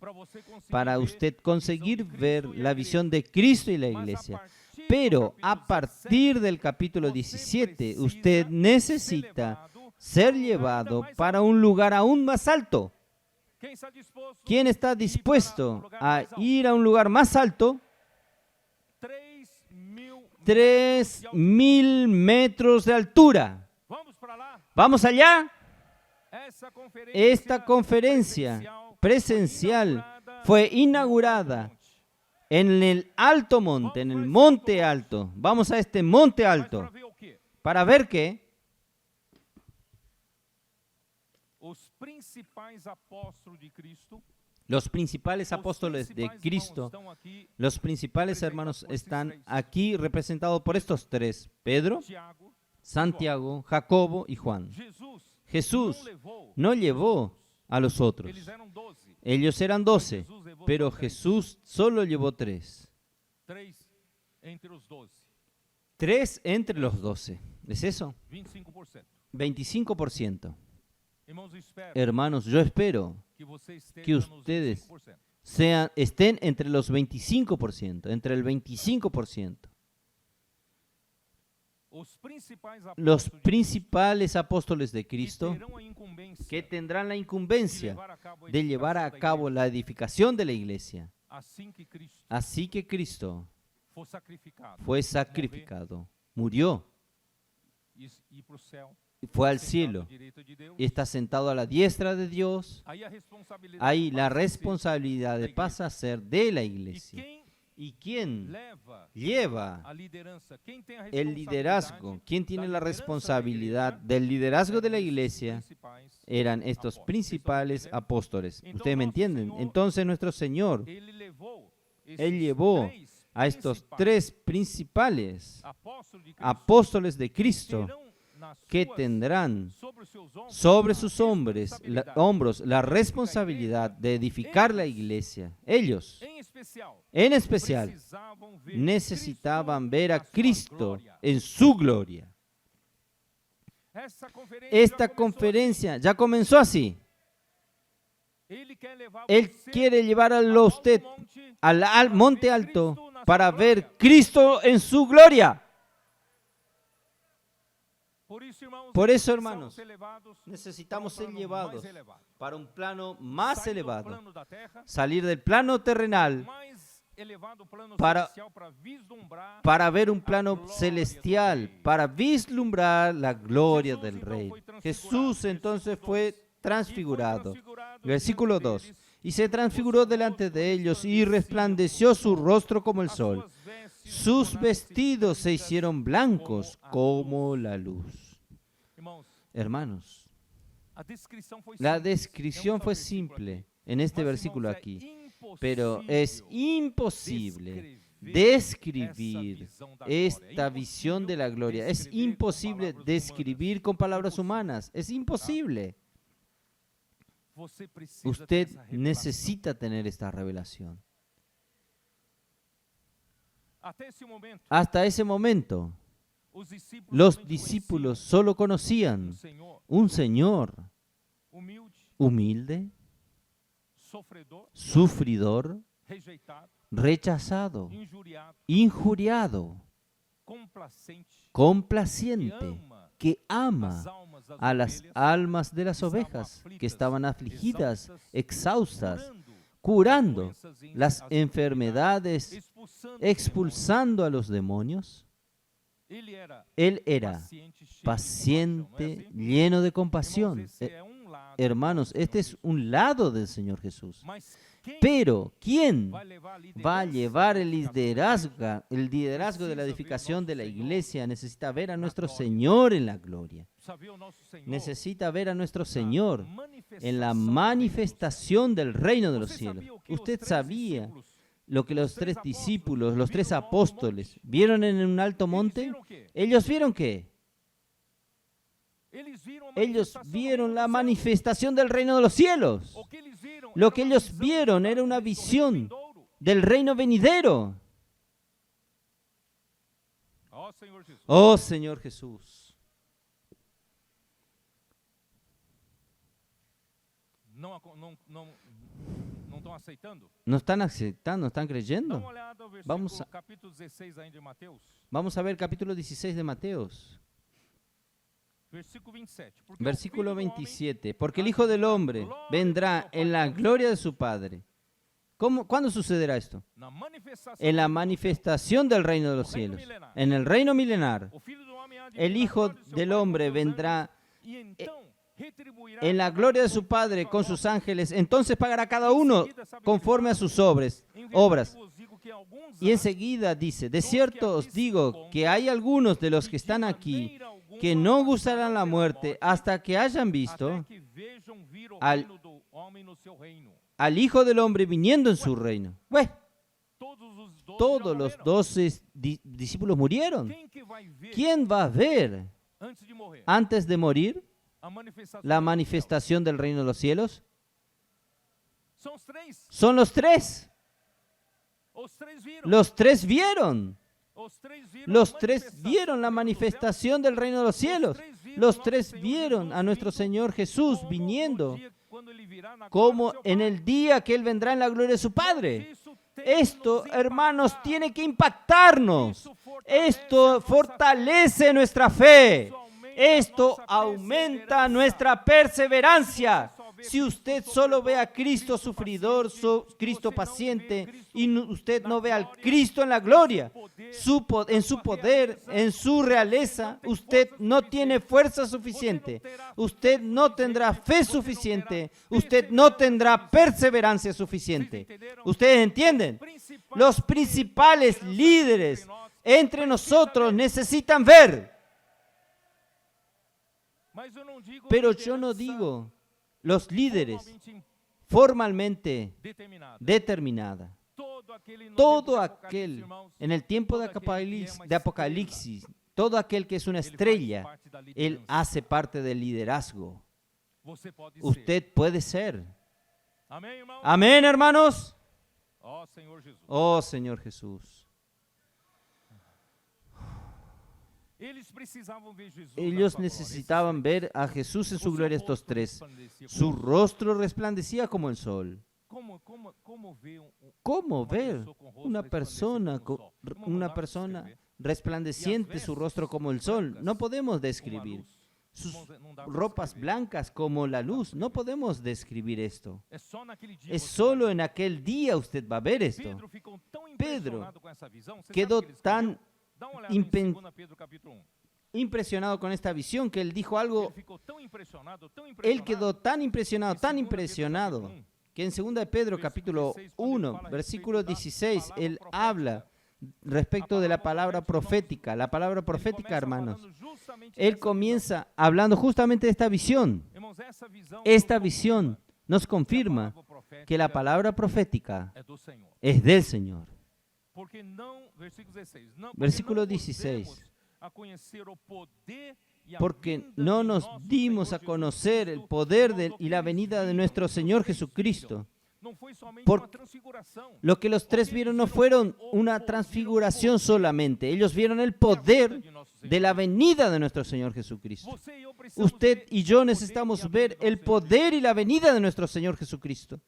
para usted conseguir ver la visión de Cristo y la iglesia. Pero a partir del capítulo 17, usted necesita ser llevado para un lugar aún más alto. ¿Quién está dispuesto a ir a un lugar más alto? 3.000 metros de altura. ¿Vamos allá? Esta conferencia presencial fue inaugurada en el alto monte, en el monte alto. Vamos a este monte alto. ¿Para ver qué? Los principales apóstoles de Cristo, los principales hermanos están aquí representados por estos tres: Pedro, Santiago, Jacobo y Juan. Jesús no llevó a los otros. Ellos eran 12, pero Jesús solo llevó 3. 3 entre los 12. ¿Es eso? 25%. Hermanos, yo espero que ustedes estén entre los 25%, entre el 25%. Los principales apóstoles de Cristo, que tendrán la incumbencia de llevar a cabo la edificación de la iglesia. Así que Cristo fue sacrificado, murió, fue al cielo y está sentado a la diestra de Dios. Ahí la responsabilidad pasa a ser de la iglesia. ¿Y quién lleva el liderazgo? ¿Quién tiene la responsabilidad del liderazgo de la iglesia? Eran estos principales apóstoles. ¿Ustedes me entienden? Entonces nuestro Señor, Él llevó a estos 3 principales apóstoles de Cristo, que tendrán sobre sus hombros la responsabilidad de edificar la iglesia. Ellos, en especial, necesitaban ver a Cristo en su gloria. Esta conferencia ya comenzó así. Él quiere llevar a usted al monte alto para ver Cristo en su gloria. Por eso, hermanos, necesitamos ser llevados para un plano más elevado, salir del plano terrenal para ver un plano celestial, para vislumbrar la gloria del Rey. Jesús entonces fue transfigurado. Versículo 2. Y se transfiguró delante de ellos y resplandeció su rostro como el sol. Sus vestidos se hicieron blancos como la luz. Hermanos, la descripción fue simple en este versículo aquí, pero es imposible describir esta visión de la gloria. Es imposible describir con palabras humanas. Es imposible. Usted necesita tener esta revelación. Hasta ese momento, los discípulos solo conocían un Señor humilde, sufridor, rechazado, injuriado, complaciente, que ama a las almas de las ovejas que estaban afligidas, exhaustas, curando las enfermedades, expulsando a los demonios. Él era paciente, lleno de compasión. Hermanos, este es un lado del Señor Jesús. Pero, ¿quién va a llevar el liderazgo de la edificación de la iglesia? Necesita ver a nuestro Señor en la gloria. Necesita ver a nuestro Señor en la manifestación del reino de los cielos. Usted sabía lo que los 3 discípulos, los 3 apóstoles, vieron en un alto monte. ¿Ellos vieron qué? Ellos vieron la manifestación del reino de los cielos. Lo que ellos vieron era una visión del reino venidero. Oh Señor Jesús. ¿No están aceptando? ¿No están creyendo? Vamos a ver el capítulo 16 de Mateos. Versículo 27. Porque el Hijo del Hombre vendrá en la gloria de su Padre. ¿Cuándo sucederá esto? En la manifestación del reino de los cielos. En el reino milenar. El Hijo del Hombre vendrá en la gloria de su Padre con sus ángeles. Entonces pagará cada uno conforme a sus obras. Y enseguida dice: de cierto os digo que hay algunos de los que están aquí que no gustarán la muerte hasta que hayan visto al Hijo del Hombre viniendo en su reino. Bueno, todos los 12 discípulos murieron. ¿Quién va a ver antes de morir la manifestación del reino de los cielos? Son los 3. Los 3 vieron. Los 3 vieron la manifestación del reino de los cielos. Los 3 vieron a nuestro Señor Jesús viniendo, como en el día que Él vendrá en la gloria de su Padre. Esto, hermanos, tiene que impactarnos. Esto fortalece nuestra fe. Esto aumenta nuestra perseverancia. Si usted solo ve a Cristo sufridor, Cristo paciente, y usted no ve al Cristo en la gloria, en su poder, en su realeza, usted no tiene fuerza suficiente, usted no tendrá fe suficiente, usted no tendrá perseverancia suficiente. ¿Ustedes entienden? Los principales líderes entre nosotros necesitan ver. Pero yo no digo los líderes formalmente determinada. Todo aquel, en el tiempo de Apocalipsis, todo aquel que es una estrella, él hace parte del liderazgo. Usted puede ser. Amén, hermanos. Oh, Señor Jesús. Ellos necesitaban ver a Jesús en su gloria, estos 3. Su rostro resplandecía como el sol. ¿Cómo ver una persona resplandeciente su rostro como el sol. No podemos describir. Sus ropas blancas como la luz. No podemos describir esto. Es solo en aquel día usted va a ver esto. Pedro quedó tan impresionado con esta visión que él dijo algo. Él quedó tan impresionado, que en 2 de Pedro capítulo 1, versículo 16, él habla respecto de la palabra profética. La palabra profética, hermanos. Él comienza hablando justamente de esta visión. Esta visión nos confirma que la palabra profética es del Señor. Versículo 16. Porque no nos dimos a conocer el poder y la venida de nuestro Señor Jesucristo. Lo que los tres vieron no fueron una transfiguración solamente. Ellos vieron el poder de la venida de nuestro Señor Jesucristo. Usted y yo necesitamos ver el poder y la venida de nuestro Señor Jesucristo.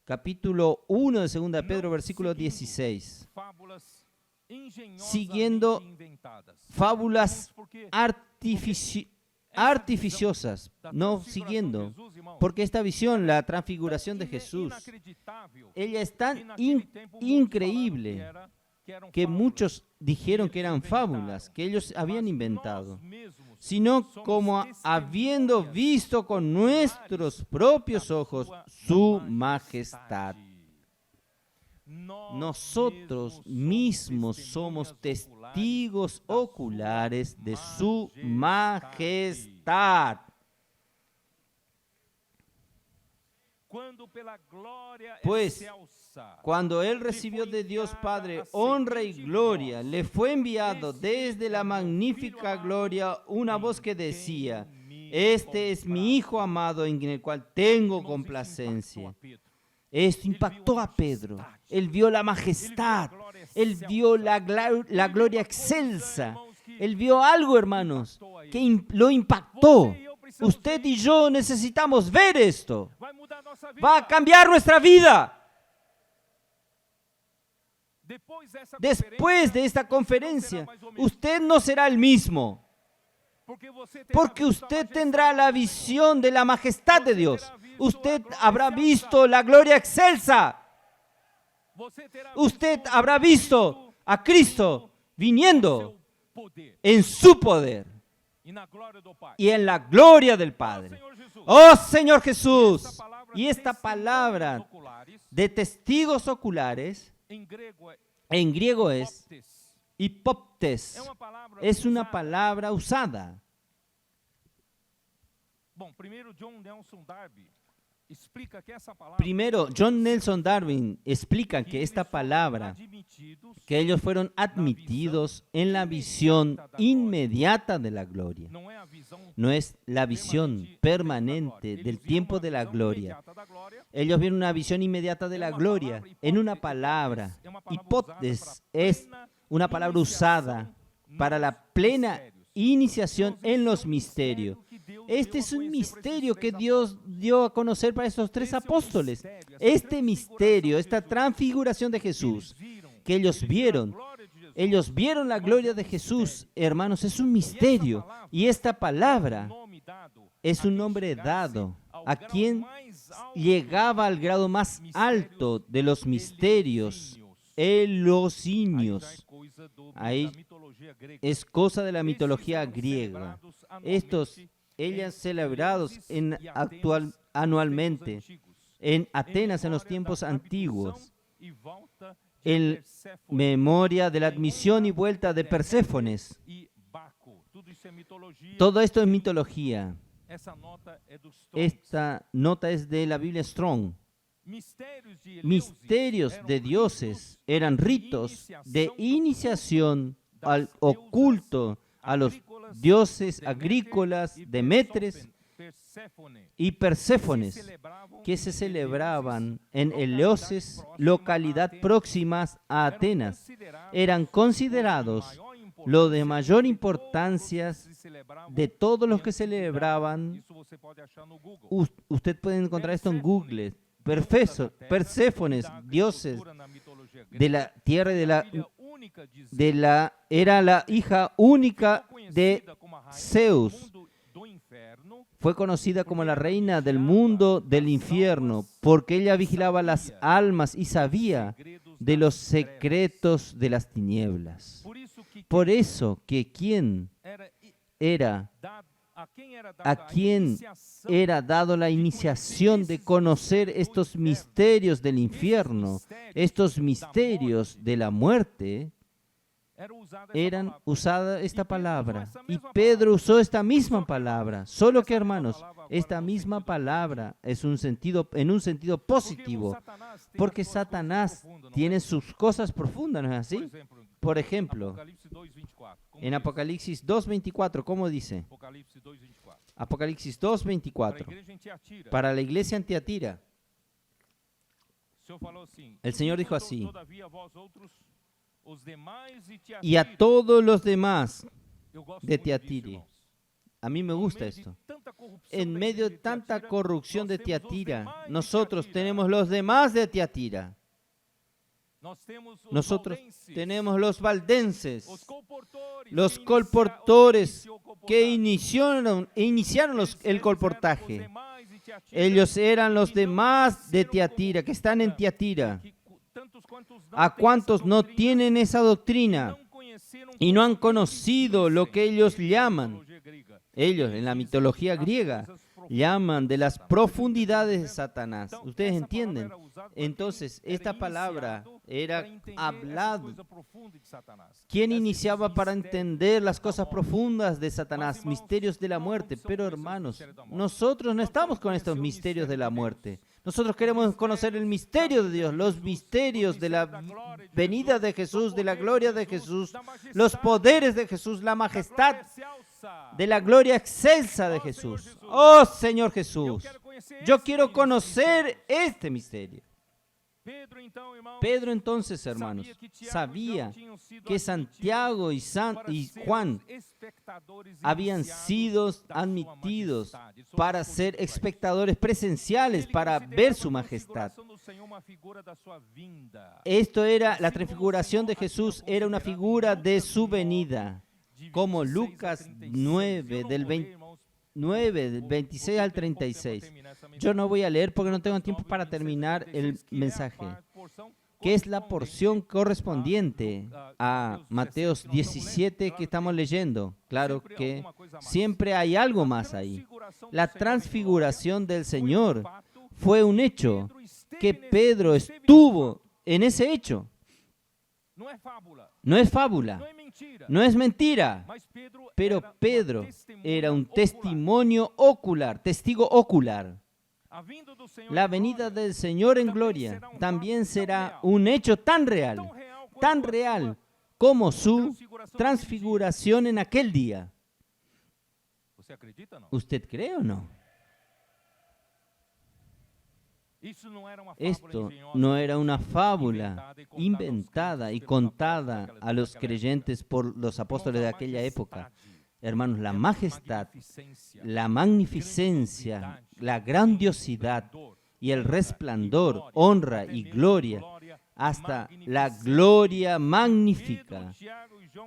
Capítulo 1 de 2 de Pedro, versículo 16. Siguiendo fábulas artificiosas, no siguiendo, porque esta visión, la transfiguración de Jesús, ella es tan increíble que muchos dijeron que eran fábulas, que ellos habían inventado, sino como habiendo visto con nuestros propios ojos su majestad. Nosotros mismos somos testigos oculares de su majestad. Pues, cuando Él recibió de Dios Padre honra y gloria, le fue enviado desde la magnífica gloria una voz que decía: este es mi Hijo amado en el cual tengo complacencia. Esto impactó a Pedro. Él vio la majestad. Él vio la gloria excelsa. Él vio algo, hermanos, que lo impactó. Usted y yo necesitamos ver esto. Va a cambiar nuestra vida. Después de esta conferencia, usted no será el mismo. Porque usted tendrá la visión de la majestad de Dios. Usted habrá visto la gloria excelsa. Usted habrá visto a Cristo viniendo en su poder y en la gloria del Padre. Oh Señor Jesús. Y esta palabra de testigos oculares en griego es hipoptes. Es una palabra usada. Primero, John Nelson Darby explica que esta palabra, que ellos fueron admitidos en la visión inmediata de la gloria. No es la visión permanente del tiempo de la gloria. Ellos vieron una visión inmediata de la gloria en una palabra. Hipótesis es una palabra usada para la plena iniciación en los misterios. Este es un misterio que Dios dio a conocer para estos tres apóstoles. Este misterio, esta transfiguración de Jesús, que ellos vieron la gloria de Jesús, hermanos, es un misterio. Y esta palabra es un nombre dado a quien llegaba al grado más alto de los misterios, elosinios. Ahí es cosa de la mitología griega. Ellos celebrados anualmente en Atenas en los tiempos antiguos, en memoria de la admisión y vuelta de Perséfones. Todo esto es mitología. Esta nota es de la Biblia Strong. Misterios de dioses eran ritos de iniciación al oculto a los dioses agrícolas, Demetres y Perséfones, que se celebraban en Eleusis, localidad próximas a Atenas. Eran considerados lo de mayor importancia de todos los que celebraban. Usted puede encontrar esto en Google. Perséfones, dioses de la tierra y de la era la hija única de Zeus. Fue conocida como la reina del mundo del infierno, porque ella vigilaba las almas y sabía de los secretos de las tinieblas. Por eso que a quien era dado la iniciación de conocer estos misterios del infierno, estos misterios de la muerte, eran usada esta palabra. Y Pedro usó esta misma palabra. Solo que, hermanos, esta misma palabra es en un sentido positivo, porque Satanás tiene sus cosas profundas, ¿no es así? Por ejemplo, en Apocalipsis 2:24, ¿cómo dice? Apocalipsis 2:24. Para la iglesia en Tiatira, el Señor dijo así: y a todos los demás de Tiatira. A mí me gusta esto. En medio de tanta corrupción de Tiatira, nosotros tenemos los demás de Tiatira. Nosotros tenemos los valdenses, los colportores que iniciaron el colportaje. Ellos eran los demás de Tiatira, que están en Tiatira. ¿A cuántos no tienen esa doctrina y no han conocido lo que ellos llaman? Ellos, en la mitología griega, llaman de las profundidades de Satanás. ¿Ustedes entienden? Entonces, esta palabra era hablada. ¿Quién iniciaba para entender las cosas profundas de Satanás? Misterios de la muerte. Pero, hermanos, nosotros no estamos con estos misterios de la muerte. Nosotros queremos conocer el misterio de Dios, los misterios de la venida de Jesús, de la gloria de Jesús, los poderes de Jesús, la majestad de la gloria excelsa de Jesús. Oh Señor Jesús, yo quiero conocer este misterio. Pedro entonces, hermanos, sabía que Santiago y Juan habían sido admitidos para ser espectadores presenciales, para ver su majestad. Esto era, la transfiguración de Jesús era una figura de su venida, como Lucas 9, del 26 al 36. Yo no voy a leer porque no tengo tiempo para terminar el mensaje, que es la porción correspondiente a Mateos 17 que estamos leyendo. Claro que siempre hay algo más ahí. La transfiguración del Señor fue un hecho que Pedro estuvo en ese hecho. No es fábula, no es mentira, pero Pedro era un testimonio ocular, testigo ocular. La venida del Señor en gloria también será un hecho tan real como su transfiguración en aquel día. ¿Usted cree o no? Esto no era una fábula inventada y contada a los creyentes por los apóstoles de aquella época. Hermanos, la majestad, la magnificencia, la grandiosidad y el resplandor, honra y gloria, hasta la gloria magnífica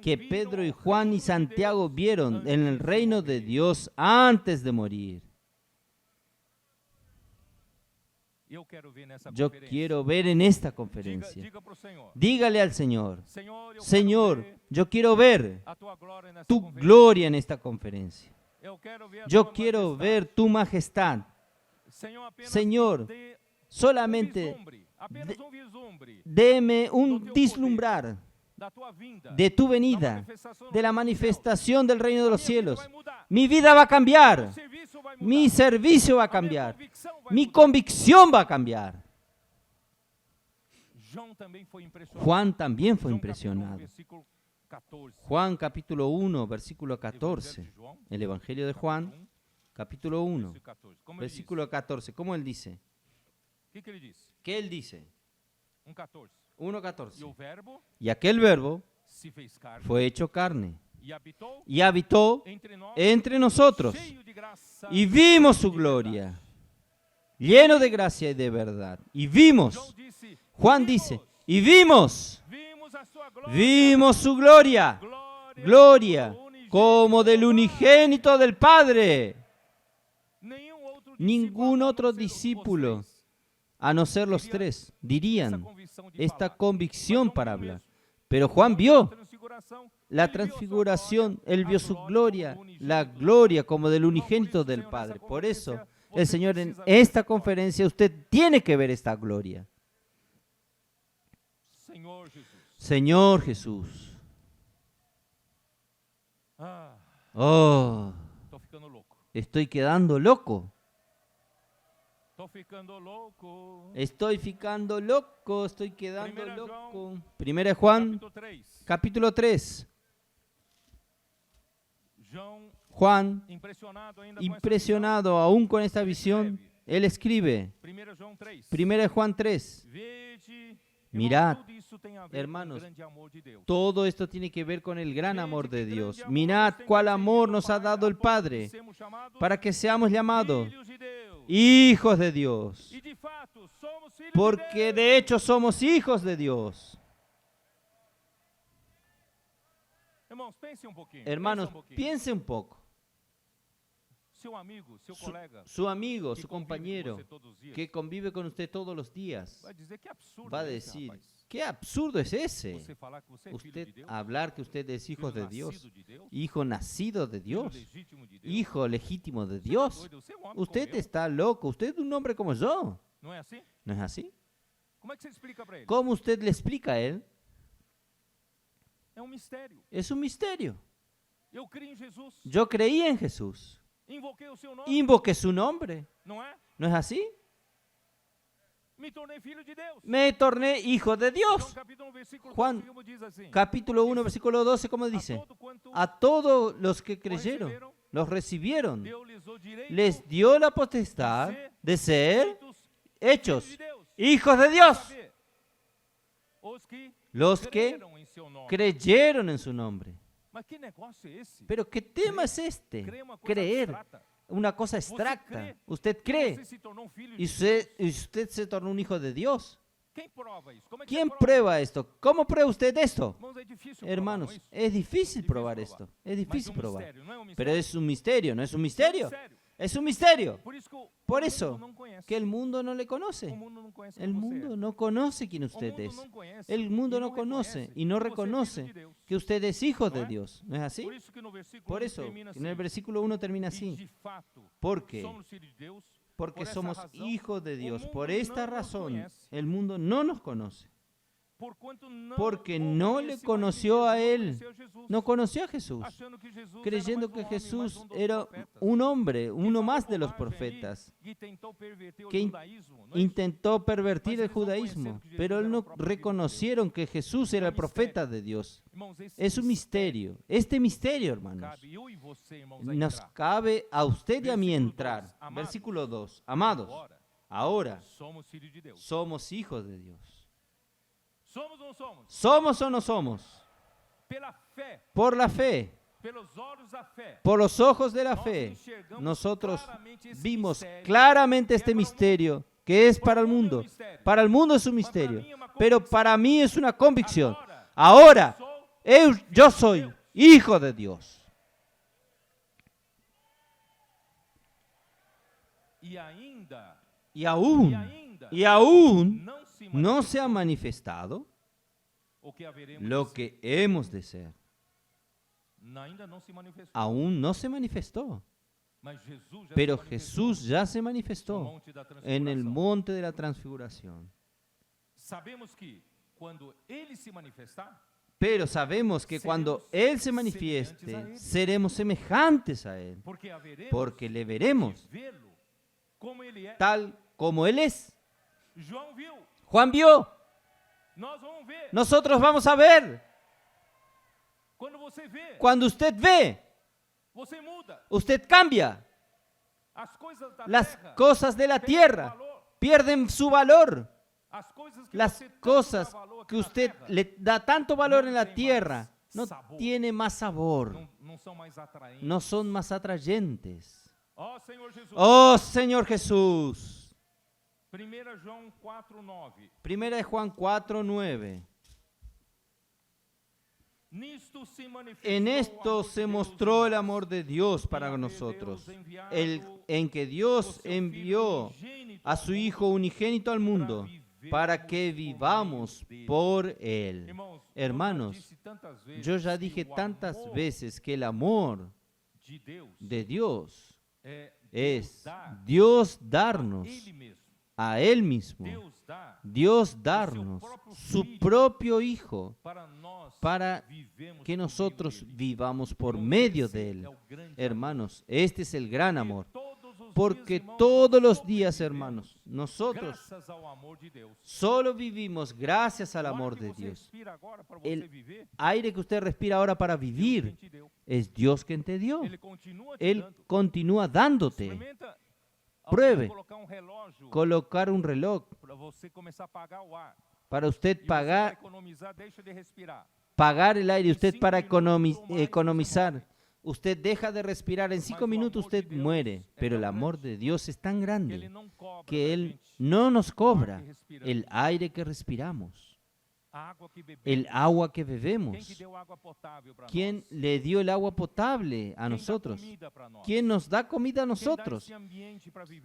que Pedro y Juan y Santiago vieron en el reino de Dios antes de morir. Yo quiero ver en esta conferencia. Dígale al Señor: Señor, yo quiero ver tu gloria en esta conferencia. Yo quiero ver tu majestad. Señor, solamente déme un vislumbrar de tu venida, de la manifestación del reino de los cielos. Mi vida va a cambiar. Mi servicio va a cambiar. Mi convicción va a cambiar. Juan también fue impresionado. Juan capítulo 1, versículo 14. El Evangelio de Juan, capítulo 1, versículo 14. ¿Cómo él dice? ¿Qué él dice? 1:14. Y aquel verbo fue hecho carne y habitó entre nosotros y vimos su gloria, lleno de gracia y de verdad. Y vimos, Juan dice, y vimos a sua glória, vimos su gloria, gloria como del unigénito del Padre. Ningún otro discípulo, a no ser los tres, dirían esta convicción para hablar. Pero Juan vio la transfiguración, él vio su gloria, la gloria como del unigénito del Padre. Por eso, el Señor en esta conferencia, usted tiene que ver esta gloria. Señor Jesús. Oh, estoy quedando loco. Estoy ficando loco, estoy quedando loco. Primera de Juan, capítulo 3. Juan, impresionado aún con esta visión, él escribe, Primera de Juan 3. Mirad, hermanos, todo esto tiene que ver con el gran amor de Dios. Mirad cuál amor nos ha dado el Padre para que seamos llamados hijos de Dios. Porque de hecho somos hijos de Dios. Hermanos, piense un poco. Su amigo, su compañero, que convive con usted todos los días, va a decir, ¿qué absurdo es ese? Usted hablar que usted es hijo de Dios, hijo nacido de Dios, hijo legítimo de Dios. Usted está loco, usted es un hombre como yo. ¿No es así? ¿Cómo usted le explica a él? Es un misterio. Yo creí en Jesús. Invoqué su nombre. ¿No es así? Me torné hijo de Dios. Juan, capítulo 1, versículo 12, ¿cómo dice? A todos los que creyeron, los recibieron, les dio la potestad de ser hechos hijos de Dios. Los que creyeron en su nombre. Pero ¿qué tema es este? Creer, una cosa abstracta. Usted cree y usted se tornó un hijo de Dios. ¿Quién prueba esto? ¿Cómo prueba usted esto? Hermanos, es difícil probar esto. Es difícil probar. Pero es un misterio, ¿no es un misterio? Es un misterio. Por eso que el mundo no le conoce. El mundo no conoce quién usted es. El mundo no conoce y no reconoce que usted es hijo de Dios. ¿No es así? Por eso, en el versículo 1 termina así. Porque somos hijos de Dios. Por esta razón, el mundo no nos conoce. Porque no le conoció a Él, no conoció a Jesús, creyendo que Jesús era un hombre, uno más de los profetas, que intentó pervertir el judaísmo, pero él no reconocieron que Jesús era el profeta de Dios. Es un misterio, este misterio, hermanos, nos cabe a usted y a mí entrar. Versículo 2, amados, ahora somos hijos de Dios. ¿Somos o no somos? Por la fe, por los ojos de la fe, nosotros vimos claramente este misterio que es para el mundo. Para el mundo es un misterio, pero para mí es una convicción. Ahora, yo soy hijo de Dios. Y aún no se ha manifestado lo que hemos de ser. Aún no se manifestó. Pero Jesús ya se manifestó en el monte de la transfiguración. Pero sabemos que cuando Él se manifieste, seremos semejantes a Él, porque le veremos tal como Él es. Juan vio. Nosotros vamos a ver. Cuando usted ve, usted cambia. Las cosas de la tierra pierden su valor. Las cosas que usted le da tanto valor en la tierra no tienen más sabor, no son más atrayentes. Oh Señor Jesús. Primera de Juan 4:9. En esto se mostró el amor de Dios para nosotros, en que Dios envió a su Hijo unigénito al mundo para que vivamos por Él. Hermanos, yo ya dije tantas veces que el amor de Dios es Dios darnos a Él mismo, Dios darnos su propio Hijo para que nosotros vivamos por medio de Él. Hermanos, este es el gran amor. Porque todos los días, hermanos, nosotros solo vivimos gracias al amor de Dios. El aire que usted respira ahora para vivir es Dios quien te dio. Él continúa dándote. Pruebe colocar un reloj para usted pagar el aire, usted para economizar. Usted deja de respirar, en 5 minutos usted muere, pero el amor de Dios es tan grande que Él no nos cobra el aire que respiramos, el agua que bebemos. ¿Quién le dio el agua potable a nosotros? ¿Quién nos da comida a nosotros?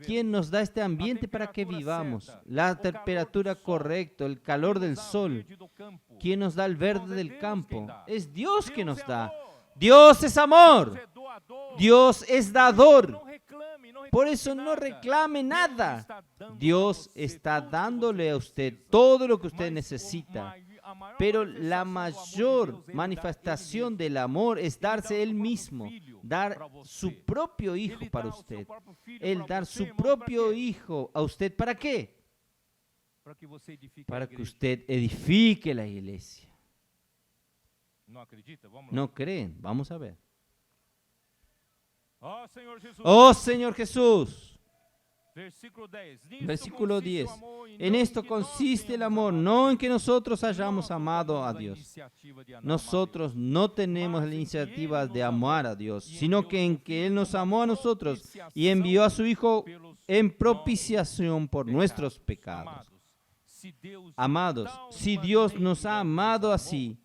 ¿Quién nos da este ambiente para que vivamos? La temperatura correcta, el calor del sol. ¿Quién nos da el verde del campo? Es Dios que nos da. Dios es amor. Dios es dador. Por eso no reclame nada. Dios está dándole a usted todo lo que usted necesita. Pero la mayor manifestación del amor es darse Él mismo, dar su propio Hijo para usted. Él dar su propio Hijo a usted, ¿para qué? Para que usted edifique la iglesia. ¿No creen? Vamos a ver. Oh Señor Jesús. Versículo 10. En esto consiste el amor, no en que nosotros hayamos amado a Dios. Nosotros no tenemos la iniciativa de amar a Dios, sino que en que Él nos amó a nosotros y envió a su Hijo en propiciación por nuestros pecados. Amados, si Dios nos ha amado así,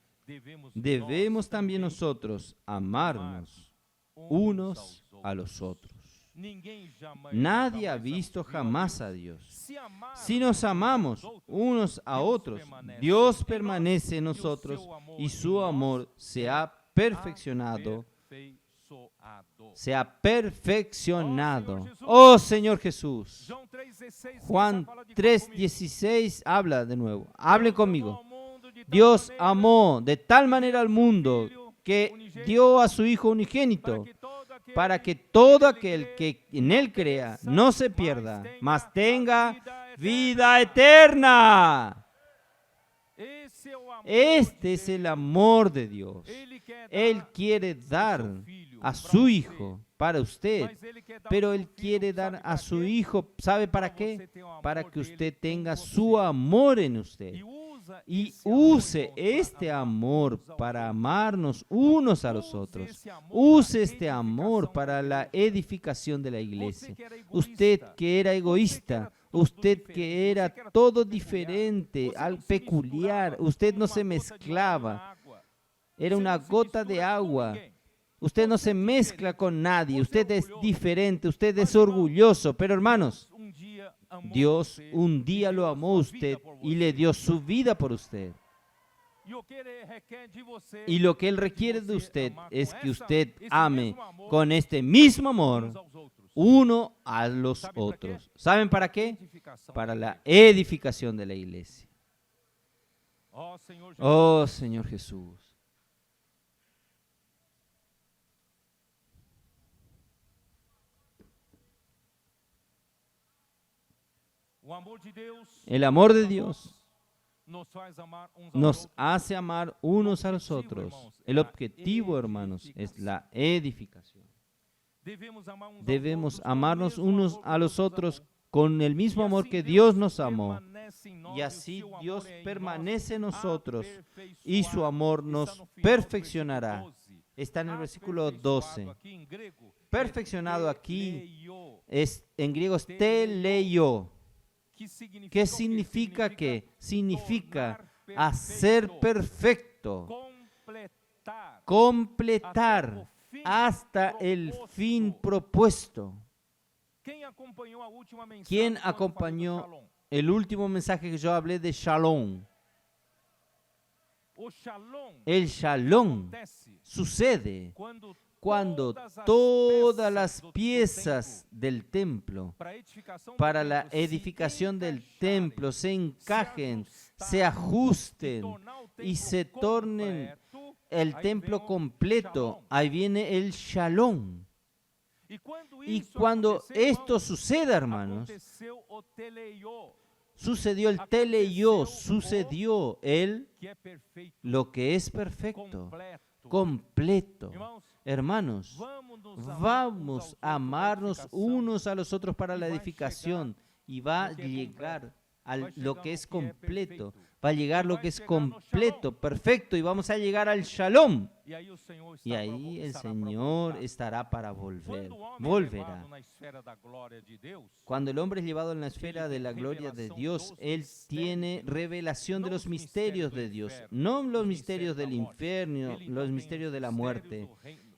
debemos también nosotros amarnos unos a los otros. Nadie ha visto jamás a Dios. Si nos amamos unos a otros, Dios permanece en nosotros y su amor se ha perfeccionado. Oh Señor Jesús. Juan 3:16 habla de nuevo. Hable conmigo. Dios amó de tal manera al mundo que dio a su Hijo unigénito para que todo aquel que en Él crea no se pierda, mas tenga vida eterna. Este es el amor de Dios. Él quiere dar a su Hijo para usted, pero Él quiere dar a su Hijo, ¿sabe para qué? Para que usted tenga su amor en usted. Y use este amor para amarnos unos a los otros. Use este amor para la edificación de la iglesia. Usted que era egoísta, usted que era todo diferente, peculiar, usted no se mezclaba, era una gota de agua. Usted no se mezcla con nadie, usted es diferente, usted es orgulloso, pero hermanos, Dios un día lo amó a usted y le dio su vida por usted. Y lo que Él requiere de usted es que usted ame con este mismo amor uno a los otros. ¿Saben para qué? Para la edificación de la iglesia. Oh Señor Jesús. El amor de Dios nos hace amar unos a los otros. El objetivo, hermanos, es la edificación. Debemos amarnos unos a los otros con el mismo amor que Dios nos amó. Y así Dios permanece en nosotros y su amor nos perfeccionará. Está en el versículo 12. Perfeccionado aquí es en griego es teleio. ¿Qué significa qué? Significa hacer perfecto, completar hasta el fin propuesto. ¿Quién acompañó el último mensaje que yo hablé de Shalom? El Shalom sucede cuando todas las piezas del templo para la edificación del templo se encajen, se ajusten y se tornen el templo completo. Ahí viene el Shalom. Y cuando esto suceda, hermanos, sucedió el teleió, sucedió lo que es perfecto, completo. Hermanos, vamos a amarnos unos a los otros para la edificación y va a llegar a lo que es completo. Va a llegar lo que es completo, perfecto, y vamos a llegar al Shalom. Y ahí el Señor estará para volver. Volverá. Cuando el hombre es llevado en la esfera de la gloria de Dios, él tiene revelación de los misterios de Dios, no los misterios del infierno, los misterios de la muerte.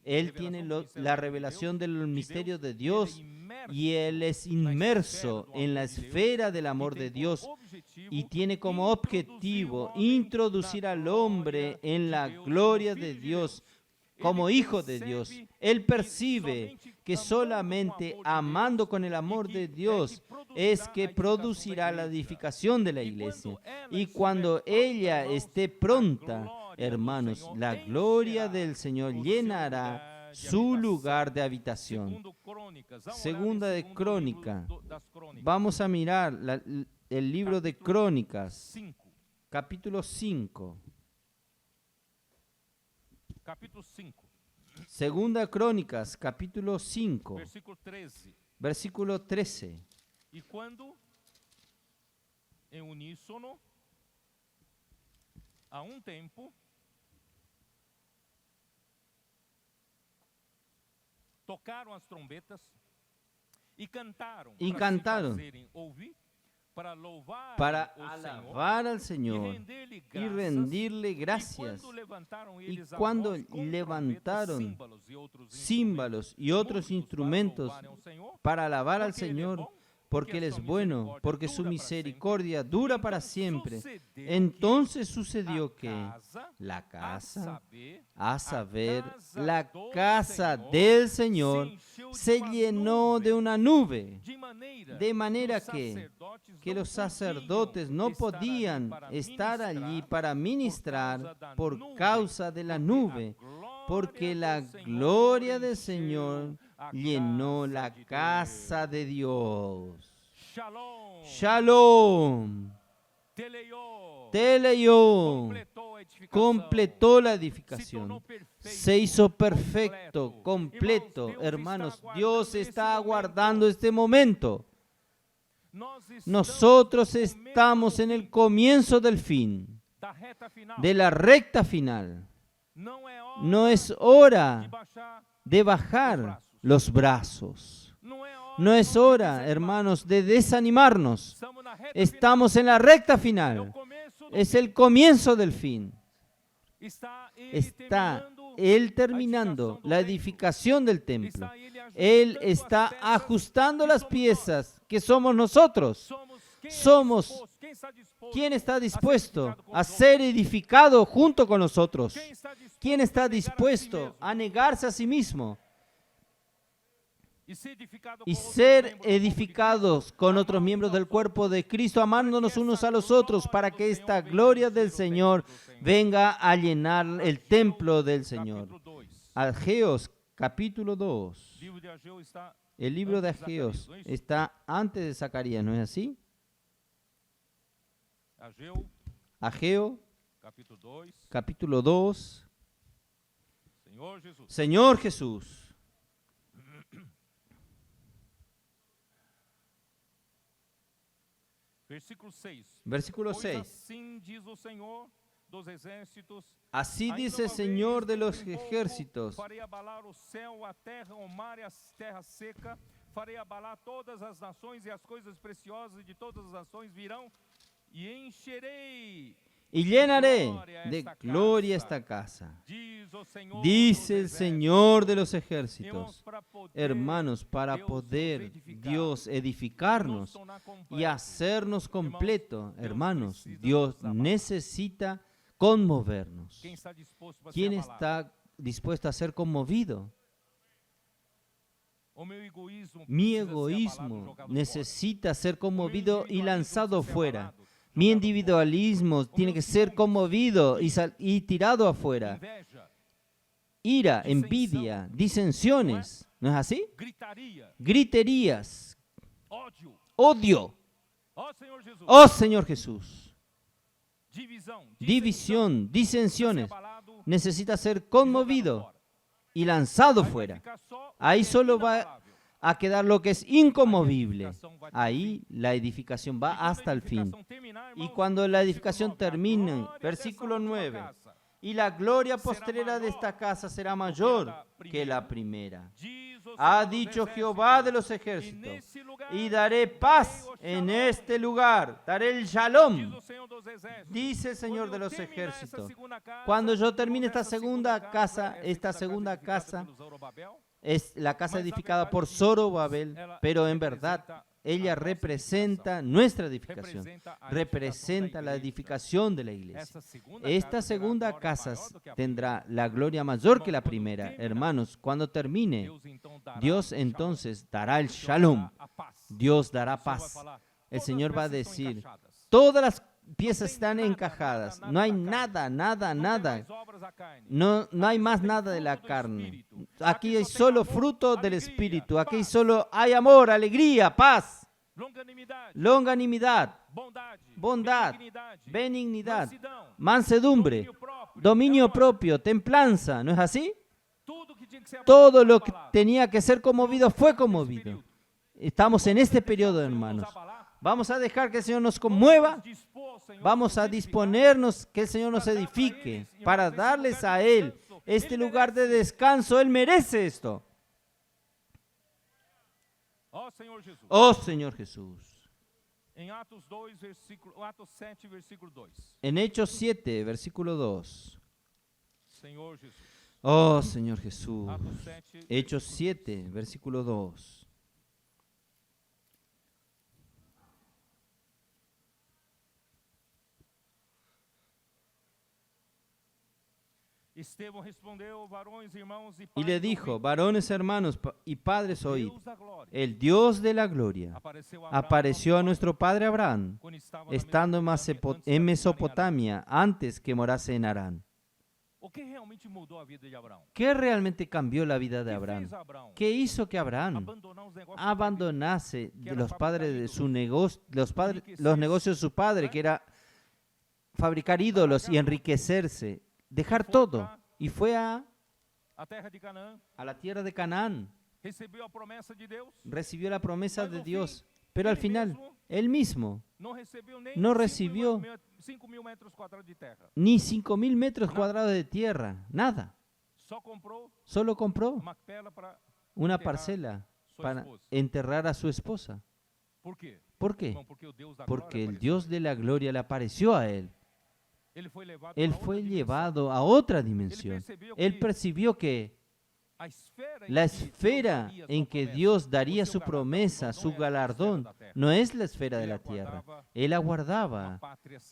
Él tiene la revelación de los misterios de Dios y él es inmerso en la esfera del amor de Dios y tiene como objetivo introducir al hombre en la gloria de Dios como hijo de Dios. Él percibe que solamente amando con el amor de Dios es que producirá la edificación de la iglesia. Y cuando ella esté pronta, hermanos, la gloria del Señor llenará su lugar de habitación. Segunda de Crónica. Vamos a mirar el libro de Crónicas, capítulo 5. Segunda Crónicas, capítulo 5, versículo 13. E quando, em uníssono, a tempo, tocaram as trombetas e cantaram para alabar al Señor y rendirle gracias. Y cuando levantaron címbalos y otros instrumentos para alabar al Señor, porque Él es bueno, porque su misericordia dura para siempre, entonces sucedió que la casa, a saber, la casa del Señor, se llenó de una nube, de manera que los sacerdotes no podían estar allí para ministrar por causa de la nube, porque la gloria del Señor llenó la casa de Dios. Shalom. Teleió. Completó la edificación. Se hizo perfecto, completo. Hermanos, Dios está aguardando este momento. Nosotros estamos en el comienzo del fin, de la recta final. No es hora de bajar los brazos. No es hora, hermanos, de desanimarnos. Estamos en la recta final. Es el comienzo del fin. Está Él terminando la edificación del templo. Él está ajustando las piezas que somos nosotros. Somos ¿quién está dispuesto a ser edificado junto con nosotros? ¿Quién está dispuesto a negarse a sí mismo y ser edificados con otros miembros del cuerpo de Cristo, amándonos unos a los otros, para que esta gloria del Señor venga a llenar el templo del Señor? Ageos, capítulo 2. El libro de Ageos está antes de Zacarías, ¿no es así? Ageo, capítulo 2. Señor Jesús. Versículo 6. Así dice el Señor de los ejércitos: farei abalar o céu, a terra, o mar e a terra seca, farei abalar todas as nações e as coisas preciosas de todas as nações virão, e encherei y llenaré de gloria esta casa. Dice el Señor de los ejércitos. Hermanos, para poder Dios edificarnos y hacernos completo, hermanos, Dios necesita conmovernos. ¿Quién está dispuesto a ser conmovido? Mi egoísmo necesita ser conmovido y lanzado fuera. Mi individualismo tiene que ser conmovido y tirado afuera. Ira, envidia, disensiones, ¿no es así? Griterías, odio. Oh Señor Jesús. División, disensiones. Necesita ser conmovido y lanzado fuera. Ahí solo va a quedar lo que es inconmovible. Ahí la edificación va hasta el fin. Y cuando la edificación termine, versículo 9, y la gloria postrera de esta casa será mayor que la primera. Ha dicho Jehová de los ejércitos, y daré paz en este lugar, daré el shalom, dice el Señor de los ejércitos. Cuando yo termine esta segunda casa es la casa edificada por Zorobabel, pero en verdad ella representa nuestra edificación, representa la edificación de la iglesia. Esta segunda casa tendrá la gloria mayor que la primera. Hermanos, cuando termine, Dios entonces dará el shalom, Dios dará paz. El Señor va a decir, todas las piezas están encajadas, no hay nada, no hay más nada de la carne. Aquí hay solo fruto del Espíritu, aquí solo hay amor, alegría, paz, longanimidad, bondad, benignidad, mansedumbre, dominio propio, templanza, ¿no es así? Todo lo que tenía que ser conmovido fue conmovido. Estamos en este periodo, hermanos. Vamos a dejar que el Señor nos conmueva. Vamos a disponernos que el Señor nos edifique para darles a Él este lugar de descanso. Él merece esto. Oh Señor Jesús. En Hechos 7, versículo 2. Oh Señor Jesús. Hechos 7, versículo 2. Y le dijo, varones, hermanos y padres, oíd, el Dios de la gloria apareció a nuestro padre Abraham, estando en Mesopotamia, antes que morase en Harán. ¿Qué realmente cambió la vida de Abraham? ¿Qué hizo que Abraham abandonase de los padres de su negocio, los negocios de su padre, que era fabricar ídolos y enriquecerse? Dejar todo y fue a la tierra de Canaán. Recibió la promesa de Dios, pero al final él mismo no recibió ni 5.000 metros cuadrados de tierra, nada. Solo compró una parcela para enterrar a su esposa. ¿Por qué? Porque el Dios de la gloria le apareció a él. Él fue llevado a otra dimensión. Él percibió que la esfera en que Dios daría su promesa, su galardón, no es la esfera de la tierra. Él aguardaba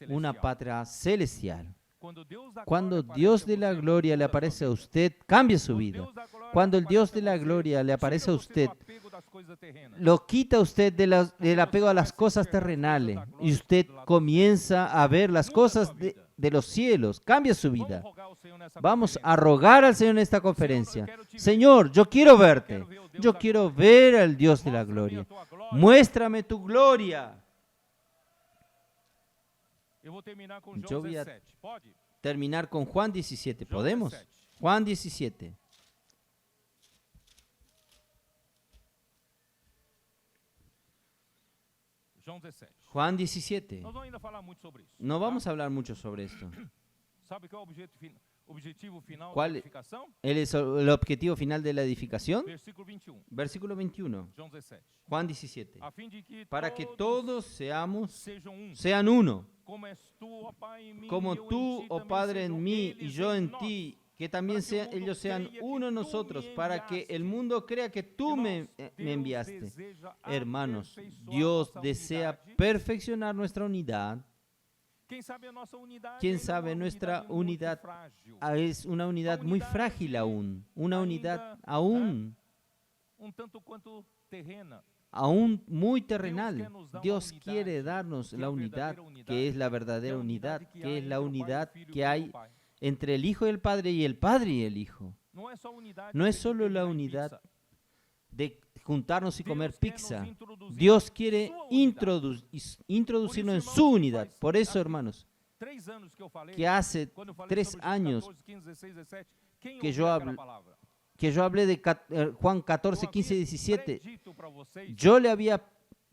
una patria celestial. Cuando Dios de la gloria le aparece a usted, cambia su vida. Cuando el Dios de la gloria le aparece a usted, lo quita usted del apego a las cosas terrenales y usted comienza a ver las cosas de los cielos. Cambia su vida. Vamos a rogar al Señor en esta conferencia. Señor, yo quiero verte. Yo quiero ver al Dios de la gloria. Muéstrame tu gloria. Yo voy a terminar con Juan 17. ¿Podemos? Juan 17. Juan 17. No vamos a hablar mucho sobre esto. objetivo final da ¿Cuál edificação? es el objetivo final de la edificación? Versículo 21, Versículo 21, João 17. Juan 17. A fim de que Para que todos todos sejam sean uno, como és tu, ó Pai, em mim, como eu em tú, ti, oh também Padre, sejam en mí y eles yo em en nós, ti, que también para que o mundo ellos sean crea que uno en tú nosotros, me para que el mundo crea que tú Irmãos, me Deus enviaste. deseja Hermanos, aperfeiçoar Dios nossa desea unidade. perfeccionar nuestra unidad. Quem sabe a nossa unidade ¿Quién ainda é sabe uma nuestra unidade muito unidad? frágil, Es una unidad muy frágil aún, una unidad aún tanto quanto terrena. muy terrenal. Dios quiere darnos la unidad, que es la verdadera unidad, que es la unidad que hay entre el Hijo y el Padre y el Padre y el Hijo. Não é só unidade No es de solo la terminar em unidad pizza. de juntarnos y comer Deus quer nos pizza. introduzir Dios na quiere sua unidade. introducirnos en Por eso, su hermanos, unidad. faz Por eso, aqui hermanos, 3 anos que eu falei, que hace quando eu falei 3 sobre años 14, 15, 16, 17, quem que ouviu yo aquela hablo- palavra? que yo hablé de Juan Eu 14, 15 y havia 17, predito para vocês yo le había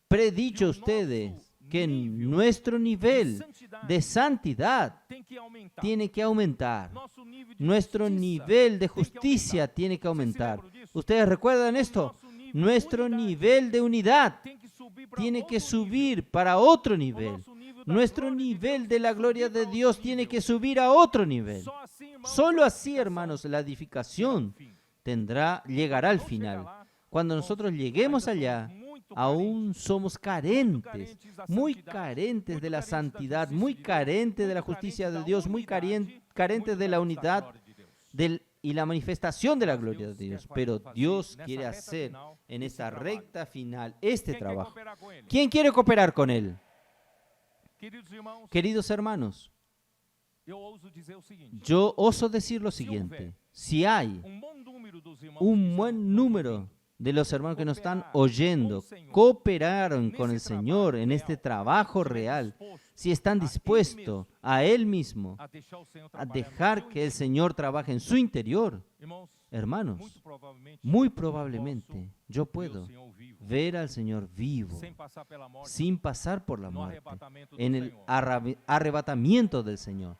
predicho a ustedes que nuestro de nivel santidade de santidad tem que aumentar. tiene que aumentar. Nosso nível de Nuestro justiça nivel de tem que justicia aumentar. tiene que Vocês se aumentar. lembram disso? ¿Ustedes recuerdan O esto? nosso nível de Nuestro unidade nivel de unidad tem que subir para tiene que outro subir para otro nível. O nivel. nosso nível da Nuestro glória de nivel Deus de la tem que gloria subir de para Dios outro tiene nível. que subir a otro nivel. Só assim, irmãos, Solo a así, edificação hermanos, la será edificación o fim. llegará al Quando final. chegar lá, Cuando nosotros lleguemos ainda allá, somos muito aún somos carentes, carentes da muy santidade, carentes muito de la carentes da santidad, justiça muy de Deus, carentes de la muito justicia carentes de da Dios, muy unidade, carentes muito de la carentes da unidad glória de Deus. y la manifestación de la Mas gloria de Deus Dios. quer Pero fazer Dios nessa quiere reta hacer final en esse esta trabalho. recta final este Quem quer trabajo. cooperar com ele? ¿Quién quiere cooperar con Él? Queridos irmãos, Queridos hermanos, eu ouso dizer o seguinte: yo oso decir lo siguiente. Si hay bom número dos irmãos un que buen estão número de los hermanos que nos están Cooperar oyendo, con el Señor. cooperaron con el Nesse Señor trabajo en este real, trabajo estiver real, disposto si están a Él dispuestos mismo a Él mismo a deixar o Senhor a trabalhar no dejar seu que el interior. Señor trabaje en su interior, Irmãos, hermanos, muy muy probablemente yo puedo ver al Señor vivo, sem passar pela morte, sin pasar por la no muerte, arrebatamento do en el Senhor. arrebatamiento del Señor.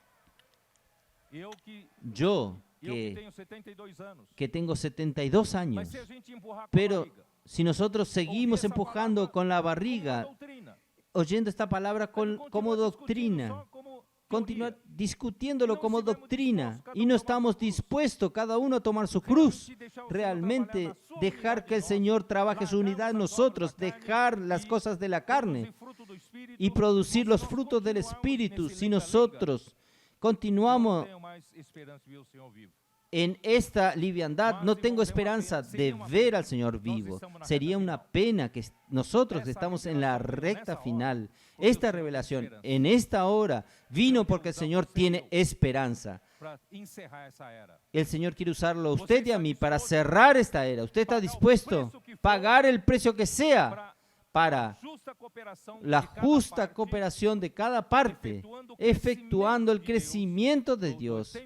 Eu que Yo, tenho que 72 anos, tengo 72 mas años, se a gente empurrar com a pero barriga, si nosotros seguimos ouvir essa empujando palavra con la como uma barriga, doutrina, oyendo esta palabra aí como continua discutindo doctrina, só como continuar teoria. discutiéndolo No como estivemos doctrina dispuestos cada y no uno a tomar estamos su cruz. dispuestos cada uno a tomar su cruz, Realmente deixar o Senhor realmente trabalhar na sua dejar unidade que el em nós, Señor trabaje su largarmos unidad en as obras nosotros, da carne dejar las y cosas de la carne produzir fruto do Espírito, y producir se los nós frutos del continuarmos Espíritu. nesse Si lenga-lenga, nosotros não continuamos tenho mais esperança de ver o Senhor vivo. en esta liviandad, Mas, no irmãos, tengo é uma esperanza pena, seria de uma ver pena. al Señor Nós vivo. estamos na Sería reta una final. pena que nosotros Essa estamos en la revelação, recta nessa final. hora, porque o Esta Senhor tem revelación esperança. en esta hora vino porque el usar Señor você e tiene eu esperanza. Para encerrar essa era. El Señor quiere usarlo a Você usted y a está mí para disposto cerrar esta era. ¿Usted está pagar o dispuesto preço que for a pagar el precio que sea Para para justa cooperação la de cada justa parte, cooperación de cada parte, efectuando el crecimiento de Dios,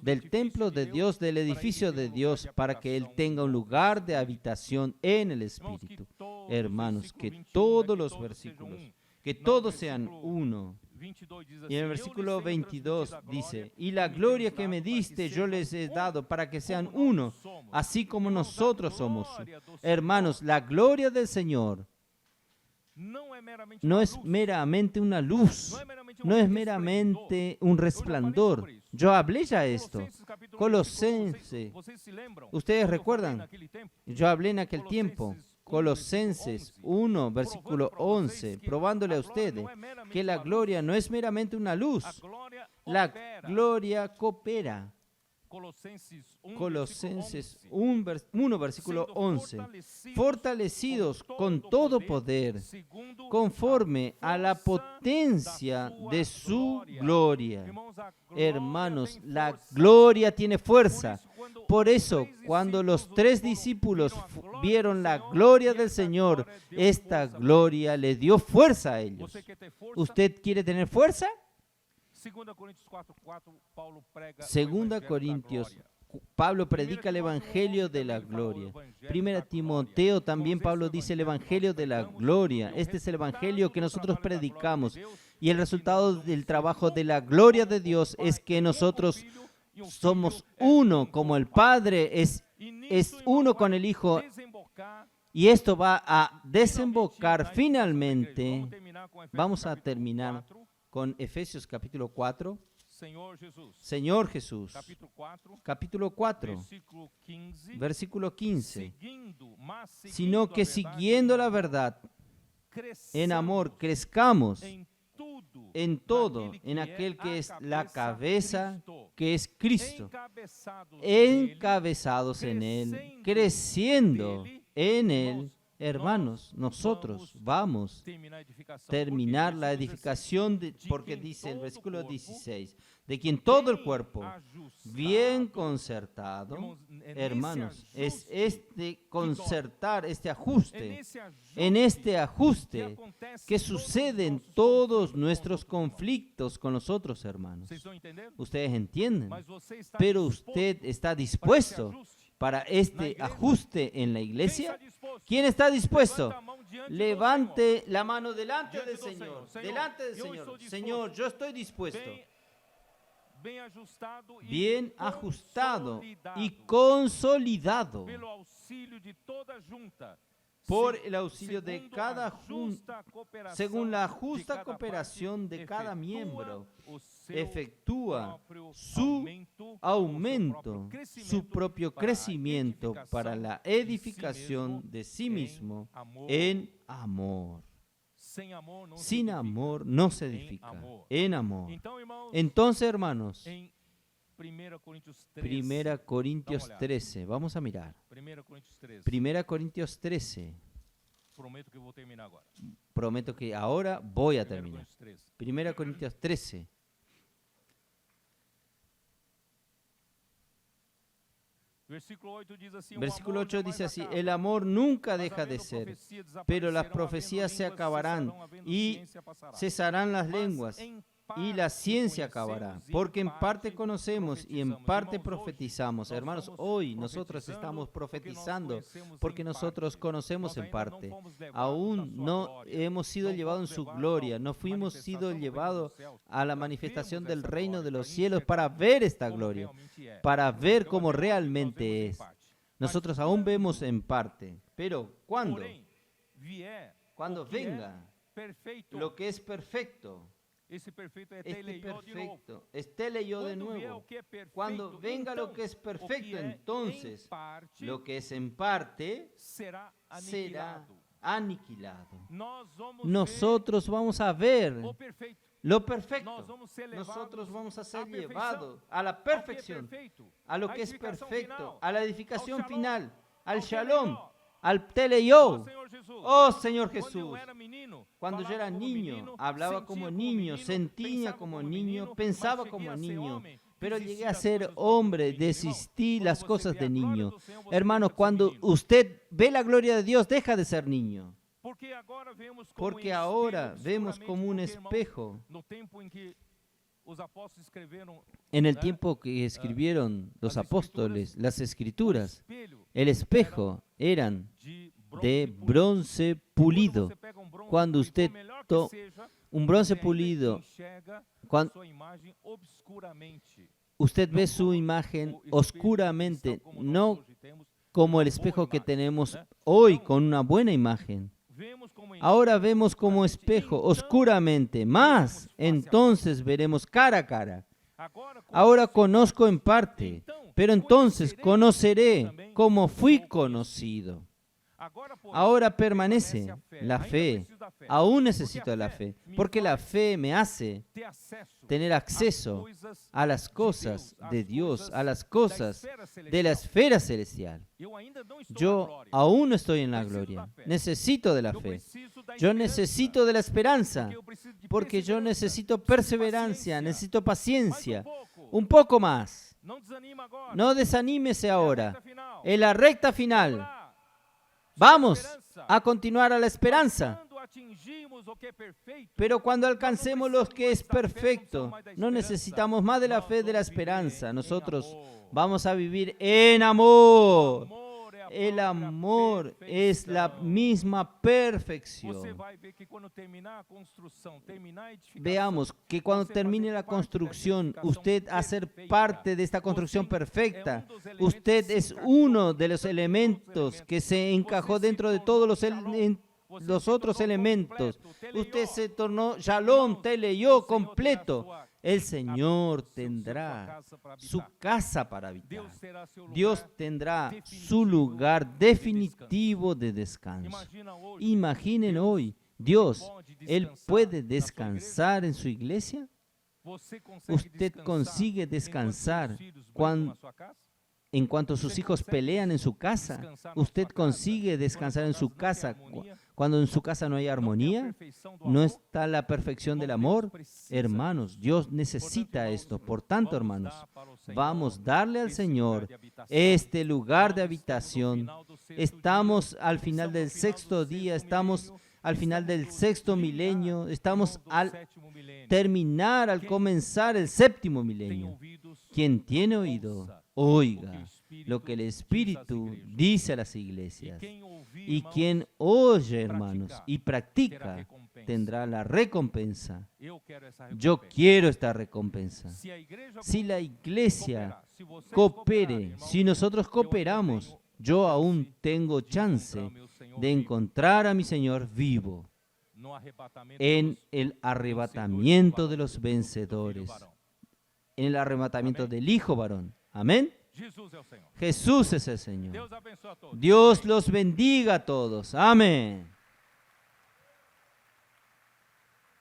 del templo de Dios, del edificio de Dios, para que Él tenga un lugar de habitación en el Espíritu? Hermanos, que todos los versículos, que todos sean uno. Y en el versículo 22 dice, y la gloria que me diste yo les he dado para que sean uno, así como nosotros somos. Hermanos, la gloria del Señor no es meramente una luz, no es meramente un resplandor. Yo hablé ya esto. Colosenses, ¿ustedes recuerdan? Yo hablé en aquel tiempo. Colosenses 1, versículo 11, probándole a ustedes que la gloria no es meramente una luz, la gloria coopera. Colosenses 1, versículo 11, fortalecidos con todo poder, conforme a la potencia de su gloria. Hermanos, la gloria tiene fuerza. Por eso, cuando los 3 discípulos vieron la gloria del Señor, esta gloria le dio fuerza a ellos. ¿Usted quiere tener fuerza? 2 Corintios, Pablo predica el Evangelio de la gloria. 1 Timoteo también Pablo dice el Evangelio de la gloria. Este es el Evangelio que nosotros predicamos. Y el resultado del trabajo de la gloria de Dios es que nosotros somos uno, como el Padre es uno con el Hijo, y esto va a desembocar finalmente. Vamos a terminar con Efesios capítulo 4. Señor Jesús, capítulo 4, versículo 15. Sino que siguiendo la verdad, en amor, crezcamos en todo, en aquel que es la cabeza, que es Cristo, encabezados en Él, creciendo en Él. Hermanos, nosotros vamos a terminar la edificación, porque dice el versículo 16, de quien todo el cuerpo, bien concertado, hermanos, es este concertar, este ajuste, en este ajuste que sucede en todos nuestros conflictos con los otros hermanos. Ustedes entienden, pero usted está dispuesto para este ajuste en la iglesia. ¿Quién está dispuesto? Levante la mano delante del Señor. Delante del Señor. Señor, yo estoy dispuesto. Bien ajustado y consolidado por el auxilio de cada junta, según la justa cooperación de cada miembro, efectúa su aumento, su propio crecimiento para la edificación de sí mismo en amor. Sin amor no se edifica, en amor. Entonces, hermanos, 1 Corintios 13, vamos a mirar. 1 Corintios 13. Prometo que ahora voy a terminar. 1 Corintios 13. Versículo 8 dice así: el amor nunca deja de ser, pero las profecías se acabarán y cesarán las lenguas y la ciencia acabará, porque en parte conocemos y en parte profetizamos. Hermanos, hoy nosotros estamos profetizando porque nosotros conocemos en parte. Aún no hemos sido llevados en su gloria, no fuimos sido llevados a la manifestación del reino de los cielos para ver esta gloria, para ver cómo realmente es. Nosotros aún vemos en parte, pero cuando venga lo que es perfecto, este perfecto, este leyó de nuevo. Cuando venga lo que es perfecto, entonces lo que es en parte será aniquilado. Nosotros vamos a ver lo perfecto. Nosotros vamos a ser llevados a la perfección, a lo que es perfecto, a la edificación final, al shalom, al teleyó. Oh Señor Jesús, cuando yo era niño, hablaba como niño, sentía como niño, pensaba como niño, pero llegué a ser hombre, desistí las cosas de niño. Hermano, cuando usted ve la gloria de Dios, deja de ser niño. Porque ahora vemos como un espejo. En el tiempo que escribieron los apóstoles las escrituras, el espejo eran de bronce pulido. Cuando usted un bronce pulido, cuando usted ve su imagen oscuramente, no como el espejo que tenemos hoy con una buena imagen. Ahora vemos como espejo oscuramente, más entonces veremos cara a cara. Ahora conozco en parte, pero entonces conoceré como fui conocido. Ahora permanece la fe. Aún necesito la fe, porque la fe me hace tener acceso a las cosas de Dios, a las cosas de la esfera celestial. Yo aún no estoy en la gloria. Necesito de la fe. Yo necesito de la esperanza, porque yo necesito perseverancia, necesito paciencia. Un poco más. No desanímese ahora. En la recta final, vamos a continuar a la esperanza. Pero cuando alcancemos lo que es perfecto, no necesitamos más de la fe, de la esperanza. Nosotros vamos a vivir en amor. El própria amor es la perfeição. misma Você perfección. vai ver que quando terminar a construção, terminar a edificação, Veamos que cuando você termine fazer la parte dessa construcción, edificação usted a ser perfeita. parte de esta Você construcción é perfecta. dos elementos Usted que se es encaixou uno dentro de los todos elementos que se encajó Você se dentro de tornou todos los, shalom. Você los se otros tornou elementos. completo, teleió. Usted se tornó shalom, Irmãos, teleyó, o Senhor terá completo. sua- El Señor sua tendrá casa para su habitar. casa para habitar. Deus terá seu lugar Dios tendrá definitivo su lugar de definitivo de descanso. Imagina hoje, Imaginen Deus hoy, Dios, pode Él descansar puede na sua descansar en su iglesia. Você consegue Usted descansar consigue enquanto descansar seus filhos brigam cuando, na sua casa? en cuanto sus hijos pelean en su casa. Descansar na Usted sua casa, consigue quando descansar en sua su casa casa não tem harmonia, cuando en su casa no hay não tem a armonía. perfeição do No amor. está la perfección del Como amor. Deus precisa Hermanos, disso. Dios Portanto, necesita irmãos, esto. Por tanto, vamos hermanos, dar para o Senhor vamos darle al esse Señor lugar de habitação. este lugar de Nós habitación. estamos no final do sexto Estamos dia, al final estamos del no final sexto do día, sexto estamos milênio, al final del estamos sexto no milenio, limiar, estamos irmãos, do al sétimo milênio. terminar, al Quem comenzar el séptimo Tem milenio. ouvidos, Quien tiene oído, ouça oiga lo que el diz às Espíritu igrejas. dice a las E iglesias. quem ouvir, Y irmãos, quien oye, hermanos, y terá practica, recompensa. tendrá la recompensa. Eu quero essa Yo recompensa. quiero esta recompensa. Se a igreja Si la iglesia cooperar, se vocês coopere, cooperarem, irmãos, si nosotros eu ainda cooperamos, tenho yo a aún chance tengo de chance encontrar o meu Senhor de vivo encontrar a mi Señor vivo no arrebatamento en dos el vencedores arrebatamiento do de varão, los do filho vencedores, varão. en el arrebatamiento Amén. del Hijo varón. Amén. Jesus é o Senhor. Jesús es el Señor. Deus abençoe a todos. Dios los bendiga a todos. Amén.